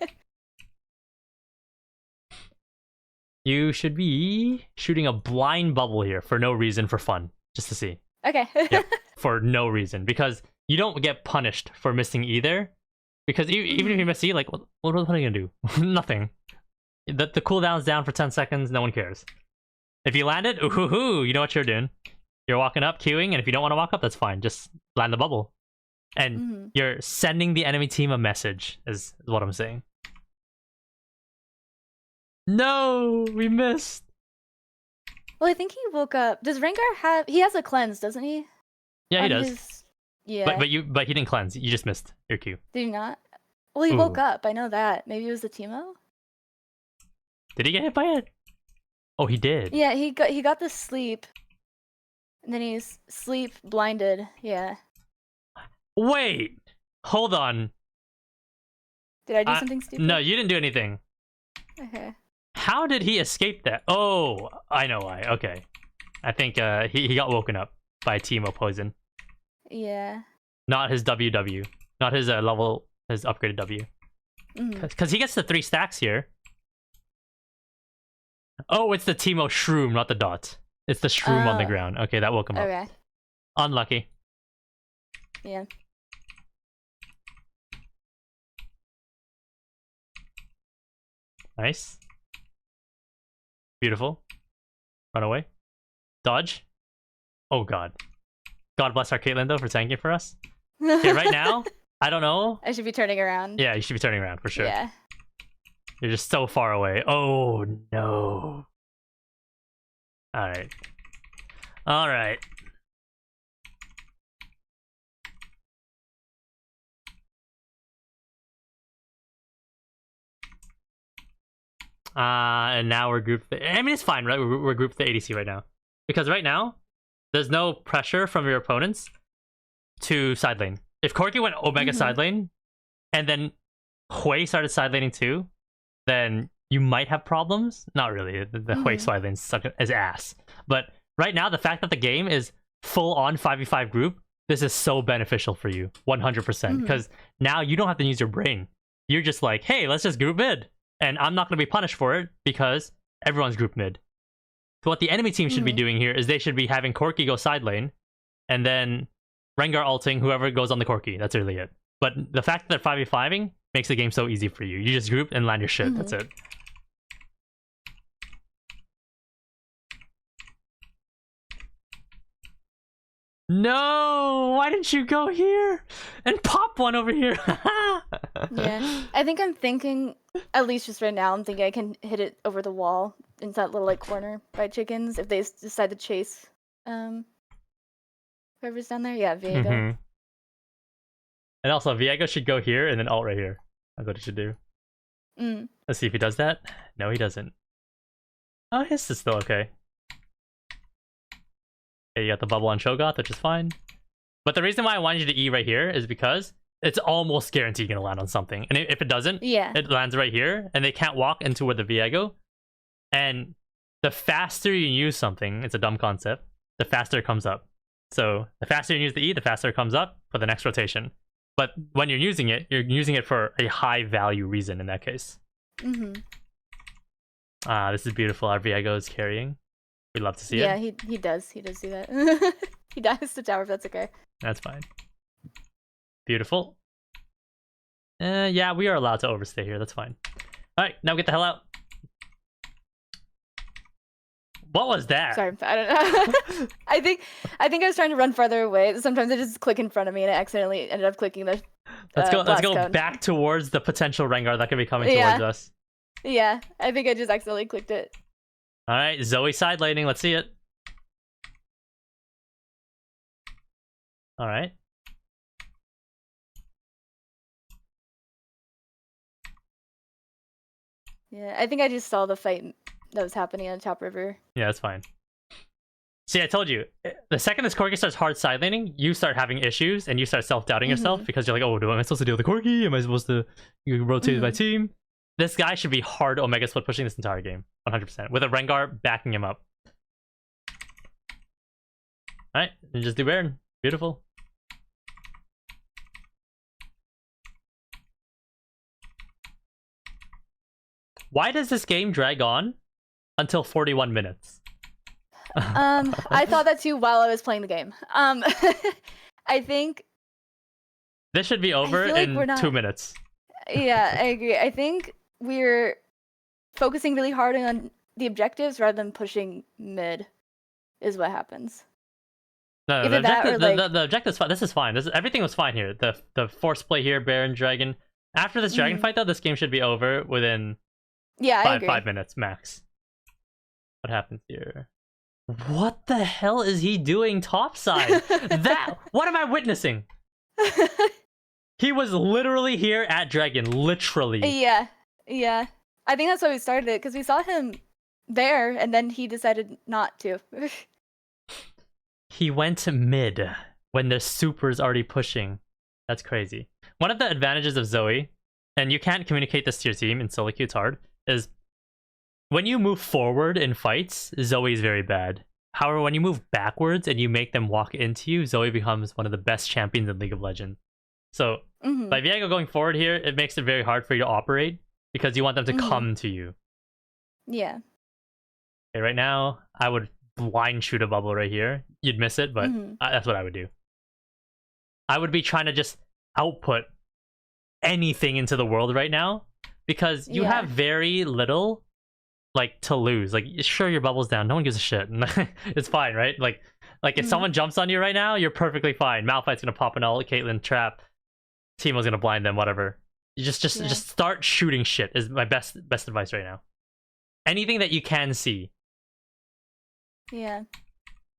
You should be shooting a blind bubble here for no reason, for fun. Just to see.
Okay.
Yep, for no reason. Because you don't get punished for missing either. Because even if you miss E, like, what are you gonna do? Nothing. The cooldown's down for 10 seconds, no one cares. If you land it, ooh, you know what you're doing. You're walking up, queuing, and if you don't want to walk up, that's fine. Just land the bubble. And you're sending the enemy team a message, is what I'm saying. No, we missed.
Well, I think he woke up. Does Rengar have... He has a cleanse, doesn't he?
Yeah, he does.
Yeah.
But he didn't cleanse. You just missed your Q.
Did he not? Well, he woke up. I know that. Maybe it was the Teemo?
Did he get hit by it? Oh, he did.
Yeah, he got the sleep. And then he's sleep blinded. Yeah.
Wait. Hold on.
Did I do something stupid?
No, you didn't do anything.
Okay.
How did he escape that? Oh, I know why. Okay. I think he got woken up by Teemo poison.
Yeah.
Not his WW. Not his his upgraded W. Because he gets the 3 stacks here. Oh, it's the Teemo shroom, not the dot. It's the shroom on the ground. Okay, that woke him up. Unlucky.
Yeah.
Nice. Beautiful. Run away. Dodge. Oh god. God bless our Caitlyn though for tanking for us. Okay, right now, I don't know.
I should be turning around.
Yeah, you should be turning around for sure.
Yeah.
You're just so far away. Oh no. Alright. Alright. And now we're grouped. I mean, it's fine, right? We're grouped the ADC right now. Because right now, there's no pressure from your opponents to side lane. If Corki went Omega side lane, and then Hui started side laning too, then you might have problems. Not really. The Hui side lane suck as ass. But right now, the fact that the game is full on 5v5 group, this is so beneficial for you, 100%. Because now you don't have to use your brain. You're just like, hey, let's just group mid. And I'm not going to be punished for it because everyone's group mid. So what the enemy team should be doing here is they should be having Corki go side lane, and then Rengar ulting whoever goes on the Corki. That's really it. But the fact that they're 5v5ing makes the game so easy for you. You just group and land your shit. That's it. No! Why didn't you go here and pop one over here?
Yeah, I think I'm thinking, at least just right now, I'm thinking I can hit it over the wall into that little like corner by chickens if they decide to chase whoever's down there. Yeah, Viego.
And also, Viego should go here and then ult right here. That's what he should do. Let's see if he does that. No, he doesn't. Oh, his is still okay. Okay, you got the bubble on Cho'Gath, which is fine. But the reason why I wanted you to E right here is because it's almost guaranteed gonna land on something. And if it doesn't, it lands right here, and they can't walk into where the Viego. And the faster you use something, it's a dumb concept, the faster it comes up. So the faster you use the E, the faster it comes up for the next rotation. But when you're using it for a high value reason in that case. This is beautiful. Our Viego is carrying. We'd love to see it.
Yeah, he does. He does do that. He dies to tower, but that's okay.
That's fine. Beautiful. Yeah, we are allowed to overstay here. That's fine. Alright, now get the hell out. What was that?
Sorry, I don't know. I think I was trying to run farther away. Sometimes I just click in front of me and I accidentally ended up clicking the
Let's go back towards the potential Rengar that could be coming towards us.
Yeah, I think I just accidentally clicked it.
Alright, Zoe side laning, let's see it. Alright.
Yeah, I think I just saw the fight that was happening on top river.
Yeah, that's fine. See, I told you, the second this Corki starts hard side laning, you start having issues and you start self-doubting yourself because you're like, oh, am I supposed to deal with the Corki? Am I supposed to rotate my team? This guy should be hard Omega split pushing this entire game, 100%, with a Rengar backing him up. Alright, and just do Baron. Beautiful. Why does this game drag on until 41 minutes?
I thought that too while I was playing the game. I think
this should be over in 2 minutes.
Yeah, I agree. I think we're focusing really hard on the objectives rather than pushing mid is what happens.
No, the objective's fine. This is fine. Everything was fine here. The force play here, Baron, Dragon. After this Dragon fight, though, this game should be over within 5 minutes max. What happens here? What the hell is he doing topside? What am I witnessing? He was literally here at Dragon, literally.
Yeah. I think that's why we started it, because we saw him there, and then he decided not to.
He went to mid when the super's already pushing. That's crazy. One of the advantages of Zoe, and you can't communicate this to your team in solo queue, it's hard, is when you move forward in fights, Zoe is very bad. However, when you move backwards and you make them walk into you, Zoe becomes one of the best champions in League of Legends. So, by Viego going forward here, it makes it very hard for you to operate because you want them to come to you.
Yeah.
Okay, right now, I would blind shoot a bubble right here. You'd miss it, but that's what I would do. I would be trying to just output anything into the world right now because you have very little to lose. Like, sure, your bubble's down, no one gives a shit. It's fine, right? Like if someone jumps on you right now, you're perfectly fine. Malphite's gonna pop an ult, Caitlyn trap. Teemo's gonna blind them, whatever. You just start shooting shit is my best advice right now. Anything that you can see.
Yeah.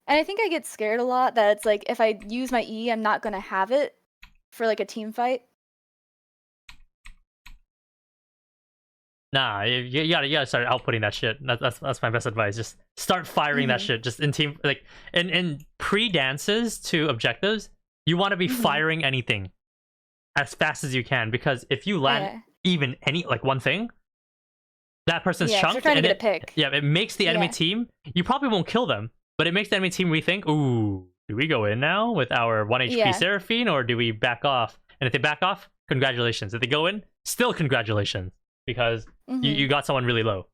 And I think I get scared a lot that it's like if I use my E, I'm not gonna have it for like a team fight.
Nah, you gotta start outputting that shit. That's my best advice. Just start firing that shit. Just in team, like in pre-dances to objectives, you want to be firing anything as fast as you can, because if you land even any like one thing, that person's chunked,
trying to
and
get a pick.
it makes the enemy team. You probably won't kill them, but it makes the enemy team rethink. Ooh, do we go in now with our 1 HP Seraphine, or do we back off? And if they back off, congratulations. If they go in, still congratulations, because you got someone really low.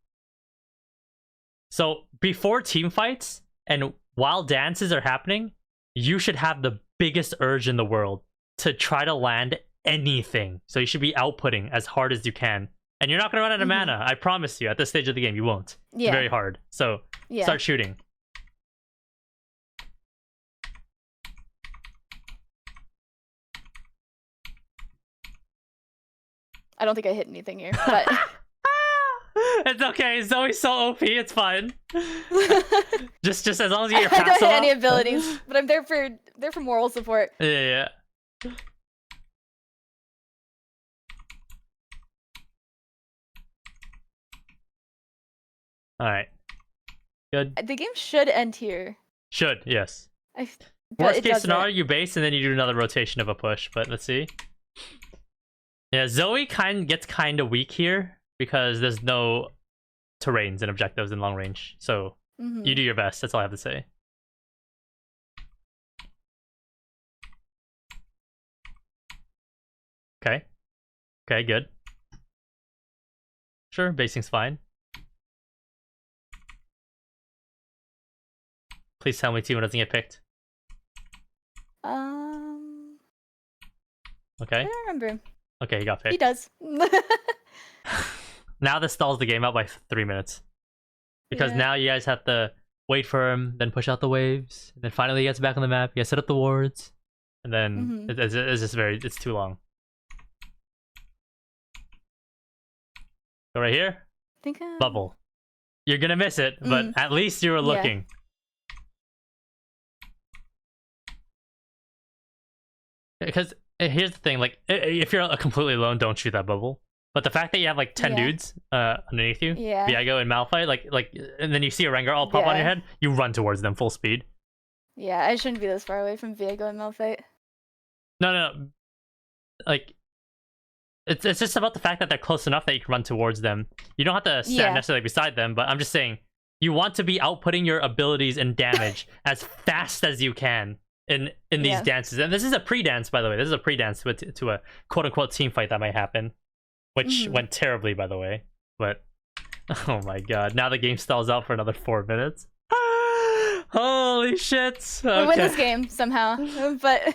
So before team fights and while dances are happening, you should have the biggest urge in the world to try to land anything. So you should be outputting as hard as you can. And you're not going to run out of mana. I promise you, at this stage of the game, you won't. It's very hard. So start shooting.
I don't think I hit anything here, but...
It's okay. Zoe's so OP. It's fine. just as long as you get your passive
I don't hit any abilities, but I'm there for moral support.
Yeah. All right. Good.
The game should end here.
Should, yes.
Worst
Worst case scenario, you base and then you do another rotation of a push. But let's see. Yeah, Zoe gets kind of weak here because there's no terrains and objectives in long range. So you do your best. That's all I have to say. Okay, good. Sure, basing's fine. Please tell me Timo doesn't get picked. Okay.
I don't remember.
Okay, he got picked.
He does.
Now this stalls the game out by 3 minutes. Because now you guys have to wait for him, then push out the waves, and then finally he gets back on the map, you guys set up the wards, and then it's just it's too long. Go right here. Bubble. You're gonna miss it, but at least you were looking. Because here's the thing, like, if you're completely alone, don't shoot that bubble. But the fact that you have like 10 dudes underneath you, Viego and Malphite, like, and then you see a Rengar all pop on your head, you run towards them full speed.
Yeah, I shouldn't be this far away from Viego and Malphite.
No. Like, it's just about the fact that they're close enough that you can run towards them. You don't have to stand necessarily beside them, but I'm just saying, you want to be outputting your abilities and damage as fast as you can in these dances. And this is a pre-dance, by the way. This is a pre-dance to a quote-unquote team fight that might happen. Which went terribly, by the way. But, oh my god. Now the game stalls out for another 4 minutes. Holy shit. Okay.
We win this game somehow. But...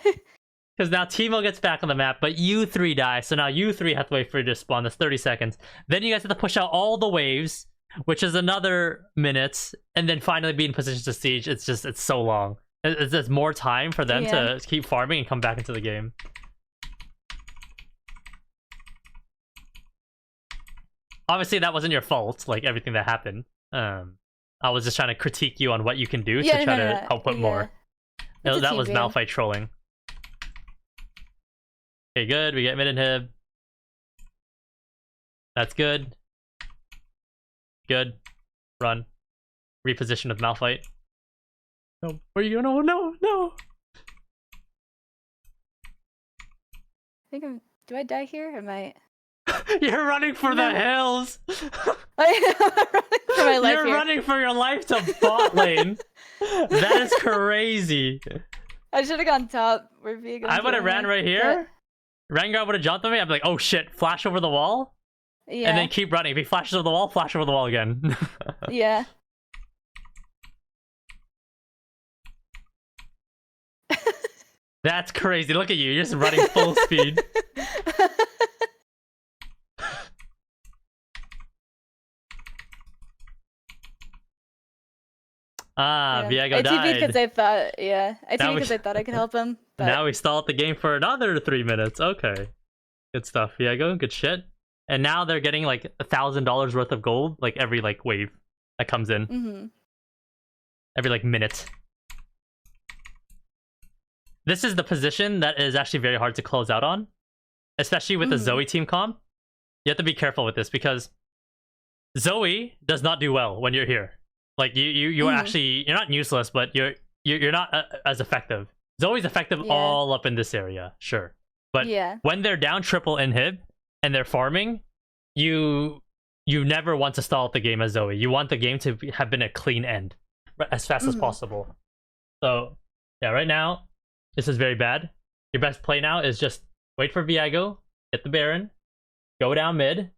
Because now Teemo gets back on the map, but you three die. So now you three have to wait for it to spawn. That's 30 seconds. Then you guys have to push out all the waves, which is another minute. And then finally be in position to siege. It's so long. There's more time for them to keep farming and come back into the game. Obviously, that wasn't your fault, like everything that happened. I was just trying to critique you on what you can do to try to output more. That was Malphite trolling. Okay, good. We get mid inhib. That's good. Good. Run. Reposition with Malphite. No, where are you going? No.
Do I die here? Or am I...
You're running for the hills.
I'm running for my life.
You're running for your life to bot lane. That is crazy.
I should have gone top.
I would have ran right here. Rengar would have jumped on me. I'd be like, oh shit, flash over the wall. Yeah. And then keep running. If he flashes over the wall, flash over the wall again.
Yeah.
That's crazy. Look at you. You're just running full speed. Viego died.
I TV'd because I thought, I TV'd because I thought I could help him. But...
Now we stall at the game for another 3 minutes. Okay. Good stuff, Viego. Good shit. And now they're getting like $1,000 worth of gold like every like wave that comes in. Every like minute. This is the position that is actually very hard to close out on, especially with the Zoe team comp. You have to be careful with this because Zoe does not do well when you're here. Like you are actually, you're not useless, but you're not as effective. Zoe's effective all up in this area, sure. But when they're down triple inhib and they're farming, you never want to stall out the game as Zoe. You want the game to have been a clean end as fast as possible. So yeah, right now this is very bad. Your best play now is just wait for Viego, get the Baron, go down mid,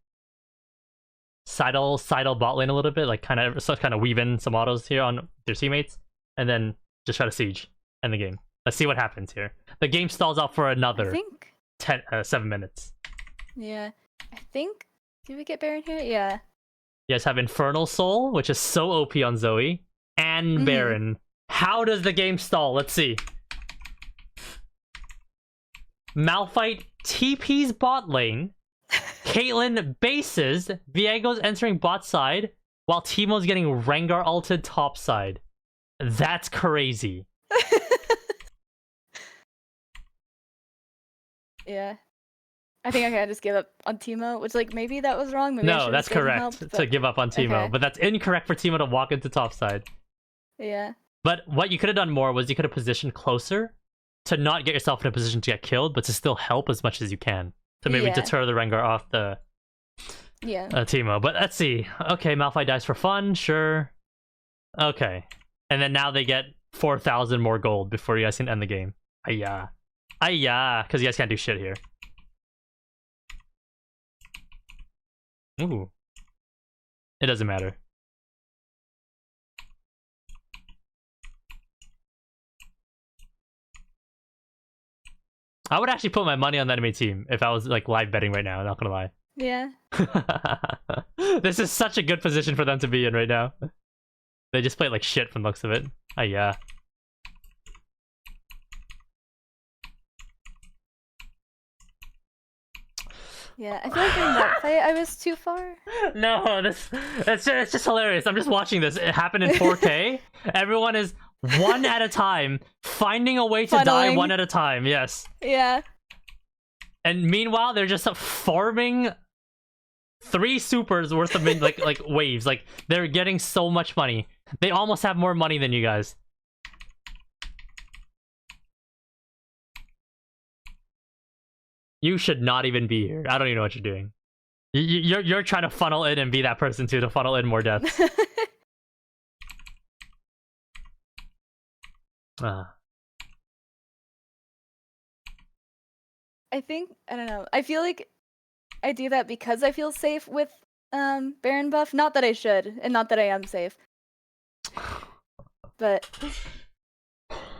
sidle bot lane a little bit, like kind of weave in some autos here on your teammates, and then just try to siege end the game. Let's see what happens here. The game stalls out for another 7 minutes.
Yeah, I think. Did we get Baron here? Yeah.
You guys have Infernal Soul, which is so OP on Zoe, and Baron. How does the game stall? Let's see. Malphite TP's bot lane. Caitlyn bases. Viego's entering bot side, while Teemo's getting Rengar ulted top side. That's crazy.
Yeah. I think I can just give up on Teemo, which, like, maybe that was wrong. Maybe
no, that's correct to give up on Teemo, but that's incorrect for Teemo to walk into top side.
Yeah.
But what you could have done more was you could have positioned closer to not get yourself in a position to get killed, but to still help as much as you can to maybe deter the Rengar off the Teemo. But let's see. Okay, Malphite dies for fun, sure. Okay. And then now they get 4,000 more gold before you guys can end the game. Ayah. Ayah, because you guys can't do shit here. Ooh. It doesn't matter. I would actually put my money on the enemy team if I was like live betting right now, not gonna lie.
Yeah.
This is such a good position for them to be in right now. They just played like shit from the looks of it. Yeah.
Yeah, I feel like during that fight I was too far.
No, it's just hilarious. I'm just watching this. It happened in 4K. Everyone is one at a time, finding a way to die one at a time. Yes.
Yeah.
And meanwhile, they're just farming 3 supers worth of like waves. Like they're getting so much money. They almost have more money than you guys. You should not even be here. I don't even know what you're doing. You're trying to funnel in and be that person too, to funnel in more deaths.
I think, I don't know. I feel like I do that because I feel safe with Baron buff. Not that I should, and not that I am safe. But...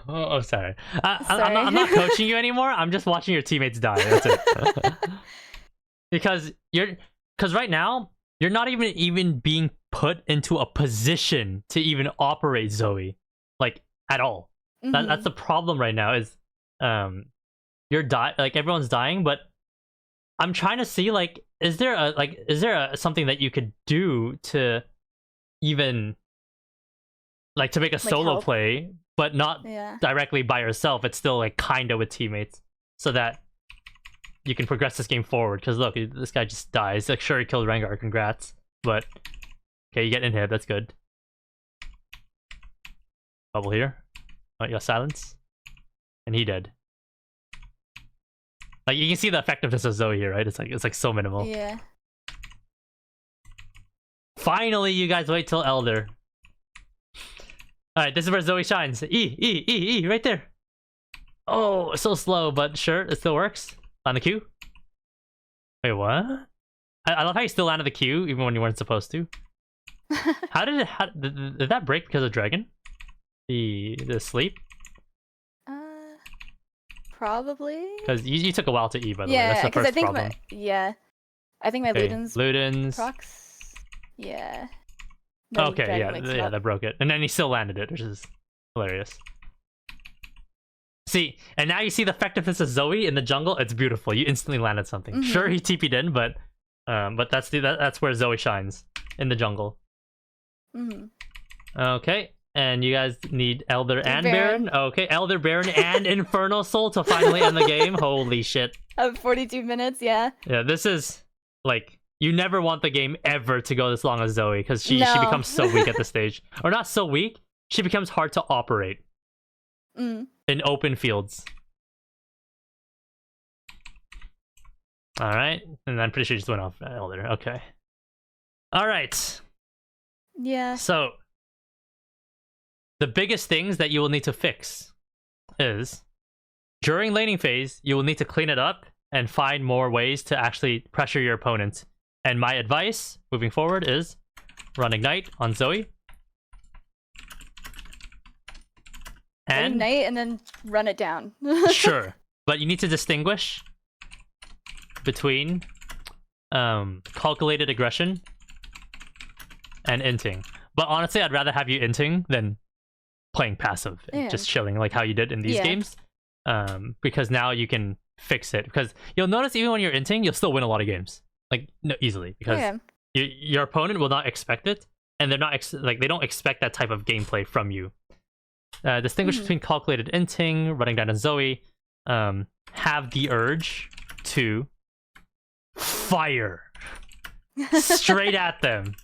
Oh, sorry. I'm not coaching you anymore. I'm just watching your teammates die. That's it. because right now you're not even being put into a position to even operate Zoe, like at all. That's the problem right now. Is like everyone's dying, but I'm trying to see like is there something that you could do to even like to make a solo play, but not directly by yourself. It's still like kinda with teammates, so that you can progress this game forward. Because look, this guy just dies. Like sure, he killed Rengar, congrats. But okay, you get inhib, that's good. Bubble here. Oh, you got silence, and he dead. Like you can see the effectiveness of Zoe here, right? It's like so minimal.
Yeah.
Finally, you guys wait till Elder. Alright, this is where Zoe shines. E, right there. Oh, so slow, but sure, it still works. On the Q. Wait, what? I love how you still landed the Q, even when you weren't supposed to. Did that break because of Dragon? The sleep?
Probably.
Because you took a while to E, by the way. That's the first problem.
I think my
Luden's
procs. Yeah.
Okay, yeah, that broke it. And then he still landed it, which is hilarious. See, and now you see the effectiveness of Zoe in the jungle. It's beautiful. You instantly landed something. Sure, he TP'd in, but that's where Zoe shines in the jungle. Okay, and you guys need Elder and Baron. Okay, Elder, Baron, and Infernal Soul to finally end the game. Holy shit!
42 minutes, yeah.
Yeah, this is like you never want the game ever to go this long as Zoe because she becomes so weak at this stage, or not so weak. She becomes hard to operate in open fields. All right, and I'm pretty sure you just went off Elder. Okay. All right.
Yeah.
So the biggest things that you will need to fix is during laning phase, you will need to clean it up and find more ways to actually pressure your opponent. And my advice moving forward is run Ignite on Zoe. And
Ignite and then run it down.
Sure, but you need to distinguish between calculated aggression and inting. But honestly, I'd rather have you inting than playing passive and just chilling like how you did in these games. Because now you can fix it. Because you'll notice even when you're inting, you'll still win a lot of games. Like, no, easily. Because your opponent will not expect it. And they're not they don't expect that type of gameplay from you. Distinguish between calculated inting, running down on Zoe, have the urge to fire straight at them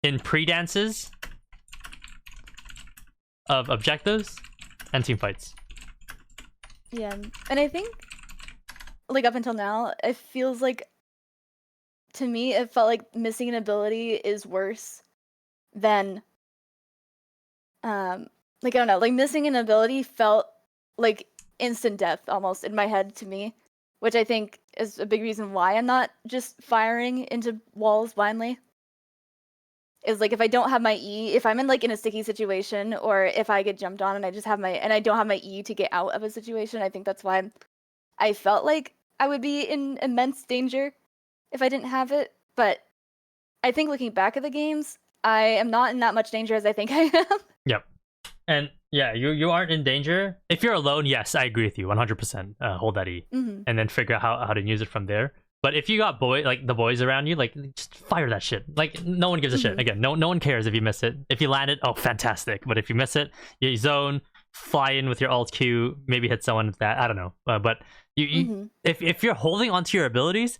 in pre-dances of objectives and team fights.
Yeah, and I think, like, up until now, it feels like, to me, it felt like missing an ability is worse than, like, I don't know, like, missing an ability felt like instant death almost in my head to me, which I think is a big reason why I'm not just firing into walls blindly. Is like if I don't have my E, if I'm in like in a sticky situation, or if I get jumped on and I just have I don't have my E to get out of a situation, I think that's why I felt like I would be in immense danger if I didn't have it. But I think looking back at the games, I am not in that much danger as I think I am.
Yep. And yeah, you aren't in danger. If you're alone, yes, I agree with you 100%. Hold that E and then figure out how to use it from there. But if you got the boys around you, like, just fire that shit. Like, no one gives a shit. Again, no one cares if you miss it. If you land it, oh, fantastic. But if you miss it, you zone, fly in with your alt Q, maybe hit someone with that. I don't know. But if you're holding onto your abilities,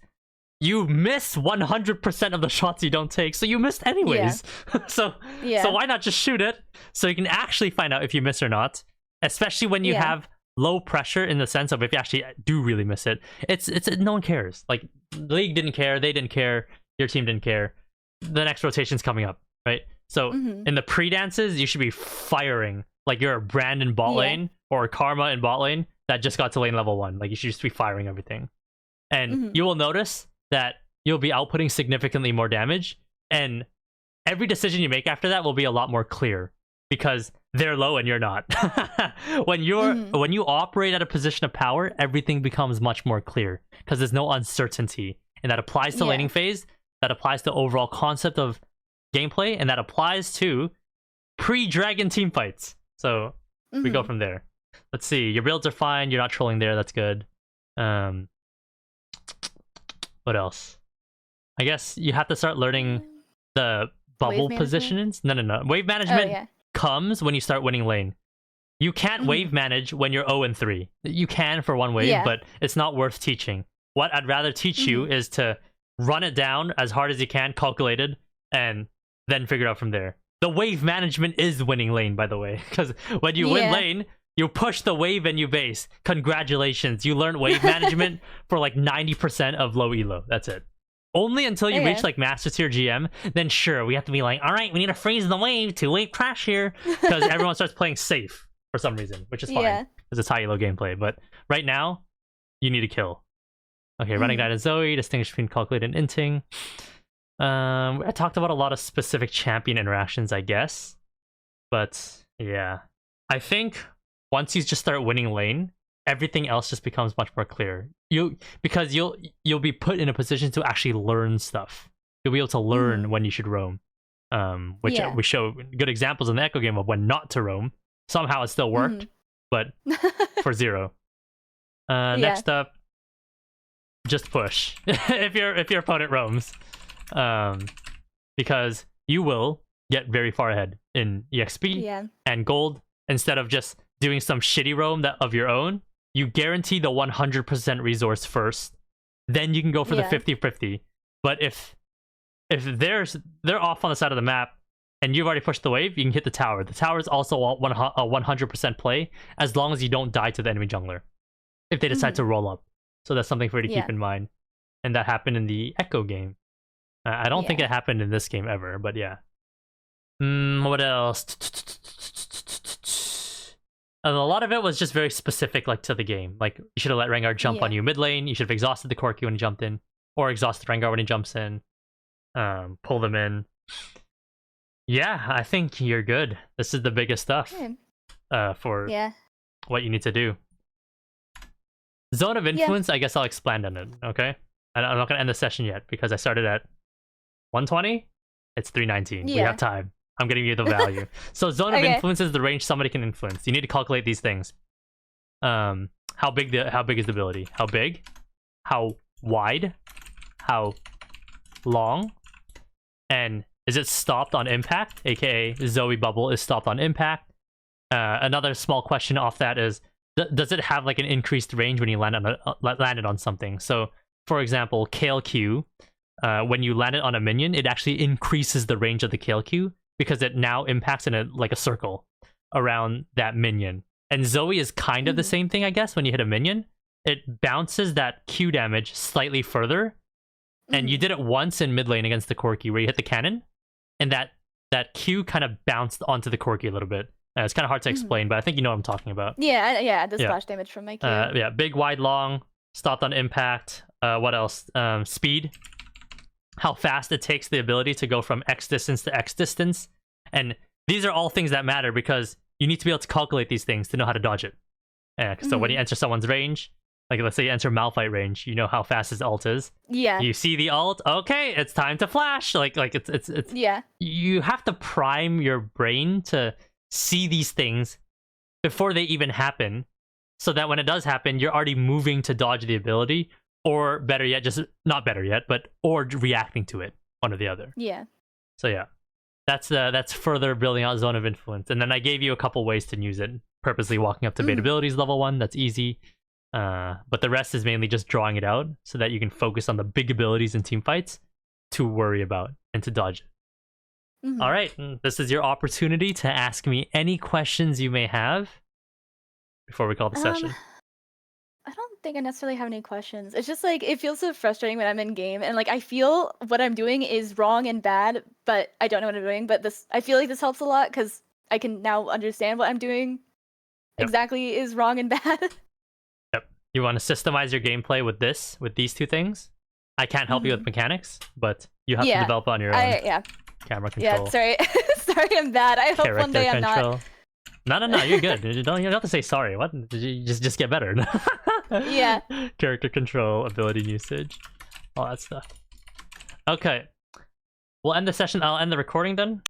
you miss 100% of the shots you don't take. So you missed anyways. Yeah. So why not just shoot it so you can actually find out if you miss or not? Especially when you have low pressure in the sense of if you actually do really miss it, it's no one cares. Like, the league didn't care, they didn't care, your team didn't care. The next rotation's coming up, right? So in the pre-dances, you should be firing like you're a Brand in bot lane or a Karma in bot lane that just got to lane level 1. Like, you should just be firing everything. And you will notice that you'll be outputting significantly more damage, and every decision you make after that will be a lot more clear because they're low and you're not. When you operate at a position of power, everything becomes much more clear because there's no uncertainty, and that applies to laning phase, that applies to overall concept of gameplay, and that applies to pre-dragon team fights. So we go from there. Let's see, your builds are fine, you're not trolling there, that's good. What else? I guess you have to start learning the bubble positionings. No. Wave management comes when you start winning lane. You can't wave manage when you're 0-3. You can for one wave, but it's not worth teaching. What I'd rather teach you is to run it down as hard as you can, calculated, and then figure out from there. The wave management is winning lane, by the way, because when you win lane, you push the wave and you base. Congratulations, you learned wave management for like 90% of low elo. That's it. Only until you reach like Master Tier GM, then sure, we have to be like, all right, we need to freeze the wave, 2-wave crash here, because everyone starts playing safe for some reason, which is fine, because it's high elo gameplay. But right now, you need to kill. Okay, running down to Zoe, distinguish between calculated and inting. I talked about a lot of specific champion interactions, I guess. But yeah, I think once you just start winning lane, everything else just becomes much more clear. Because you'll be put in a position to actually learn stuff. You'll be able to learn when you should roam. Which we show good examples in the Echo game of when not to roam. Somehow it still worked. but for 0. Next up, just push if your opponent roams, because you will get very far ahead in EXP and gold instead of just doing some shitty roam of your own. You guarantee the 100% resource first, then you can go for the 50-50. But if they're off on the side of the map and you've already pushed the wave, you can hit the tower. The tower is also a 100% play as long as you don't die to the enemy jungler if they decide to roll up. So that's something for you to keep in mind. And that happened in the Echo game. I don't think it happened in this game ever, but yeah. What else? A lot of it was just very specific, like, to the game. Like, you should have let Rengar jump on you mid lane. You should have exhausted the Corki when he jumped in, or exhausted Rengar when he jumps in. Pull them in. Yeah, I think you're good. This is the biggest stuff for what you need to do. Zone of Influence, I guess I'll expand on it, okay? I'm not going to end the session yet because I started at 120. It's 319. We have time. I'm giving you the value. So Zone of Influence is the range somebody can influence. You need to calculate these things. How big is the ability? How big? How wide? How long? And is it stopped on impact? AKA Zoe Bubble is stopped on impact. Another small question off that is, does it have like an increased range when you landed on something? So, for example, Kale Q, when you land it on a minion, it actually increases the range of the Kale Q because it now impacts in a circle around that minion. And Zoe is kind of the same thing, I guess. When you hit a minion, it bounces that Q damage slightly further. And you did it once in mid lane against the Corki where you hit the cannon, and that Q kind of bounced onto the Corki a little bit. It's kind of hard to explain, but I think you know what I'm talking about.
Yeah, the splash damage from my Q.
Yeah, big, wide, long, stopped on impact. What else? Speed. How fast it takes the ability to go from X distance to X distance. And these are all things that matter because you need to be able to calculate these things to know how to dodge it. So when you enter someone's range, like let's say you enter Malphite range, you know how fast his ult is.
Yeah.
You see the ult, okay, it's time to flash. Like it's you have to prime your brain to see these things before they even happen, so that when it does happen, you're already moving to dodge the ability, or better yet, just not better yet, or reacting to it, one or the other.
Yeah.
So yeah, that's further building out Zone of Influence, and then I gave you a couple ways to use it. Purposely walking up to bait abilities level 1, that's easy. But the rest is mainly just drawing it out so that you can focus on the big abilities in team fights to worry about and to dodge it. All right, this is your opportunity to ask me any questions you may have before we call the session.
I don't think I necessarily have any questions. It's just like, it feels so frustrating when I'm in game and like I feel what I'm doing is wrong and bad, but I don't know what I'm doing. But I feel like this helps a lot because I can now understand what I'm doing exactly is wrong and bad.
You want to systemize your gameplay with these two things? I can't help you with mechanics, but you have to develop on your own. Camera control.
Yeah, sorry. Sorry, I'm bad. I hope one day I'm not.
No, you're good. You don't have to say sorry. What? You just get better.
Yeah.
Character control, ability usage, all that stuff. Okay. We'll end the session. I'll end the recording then.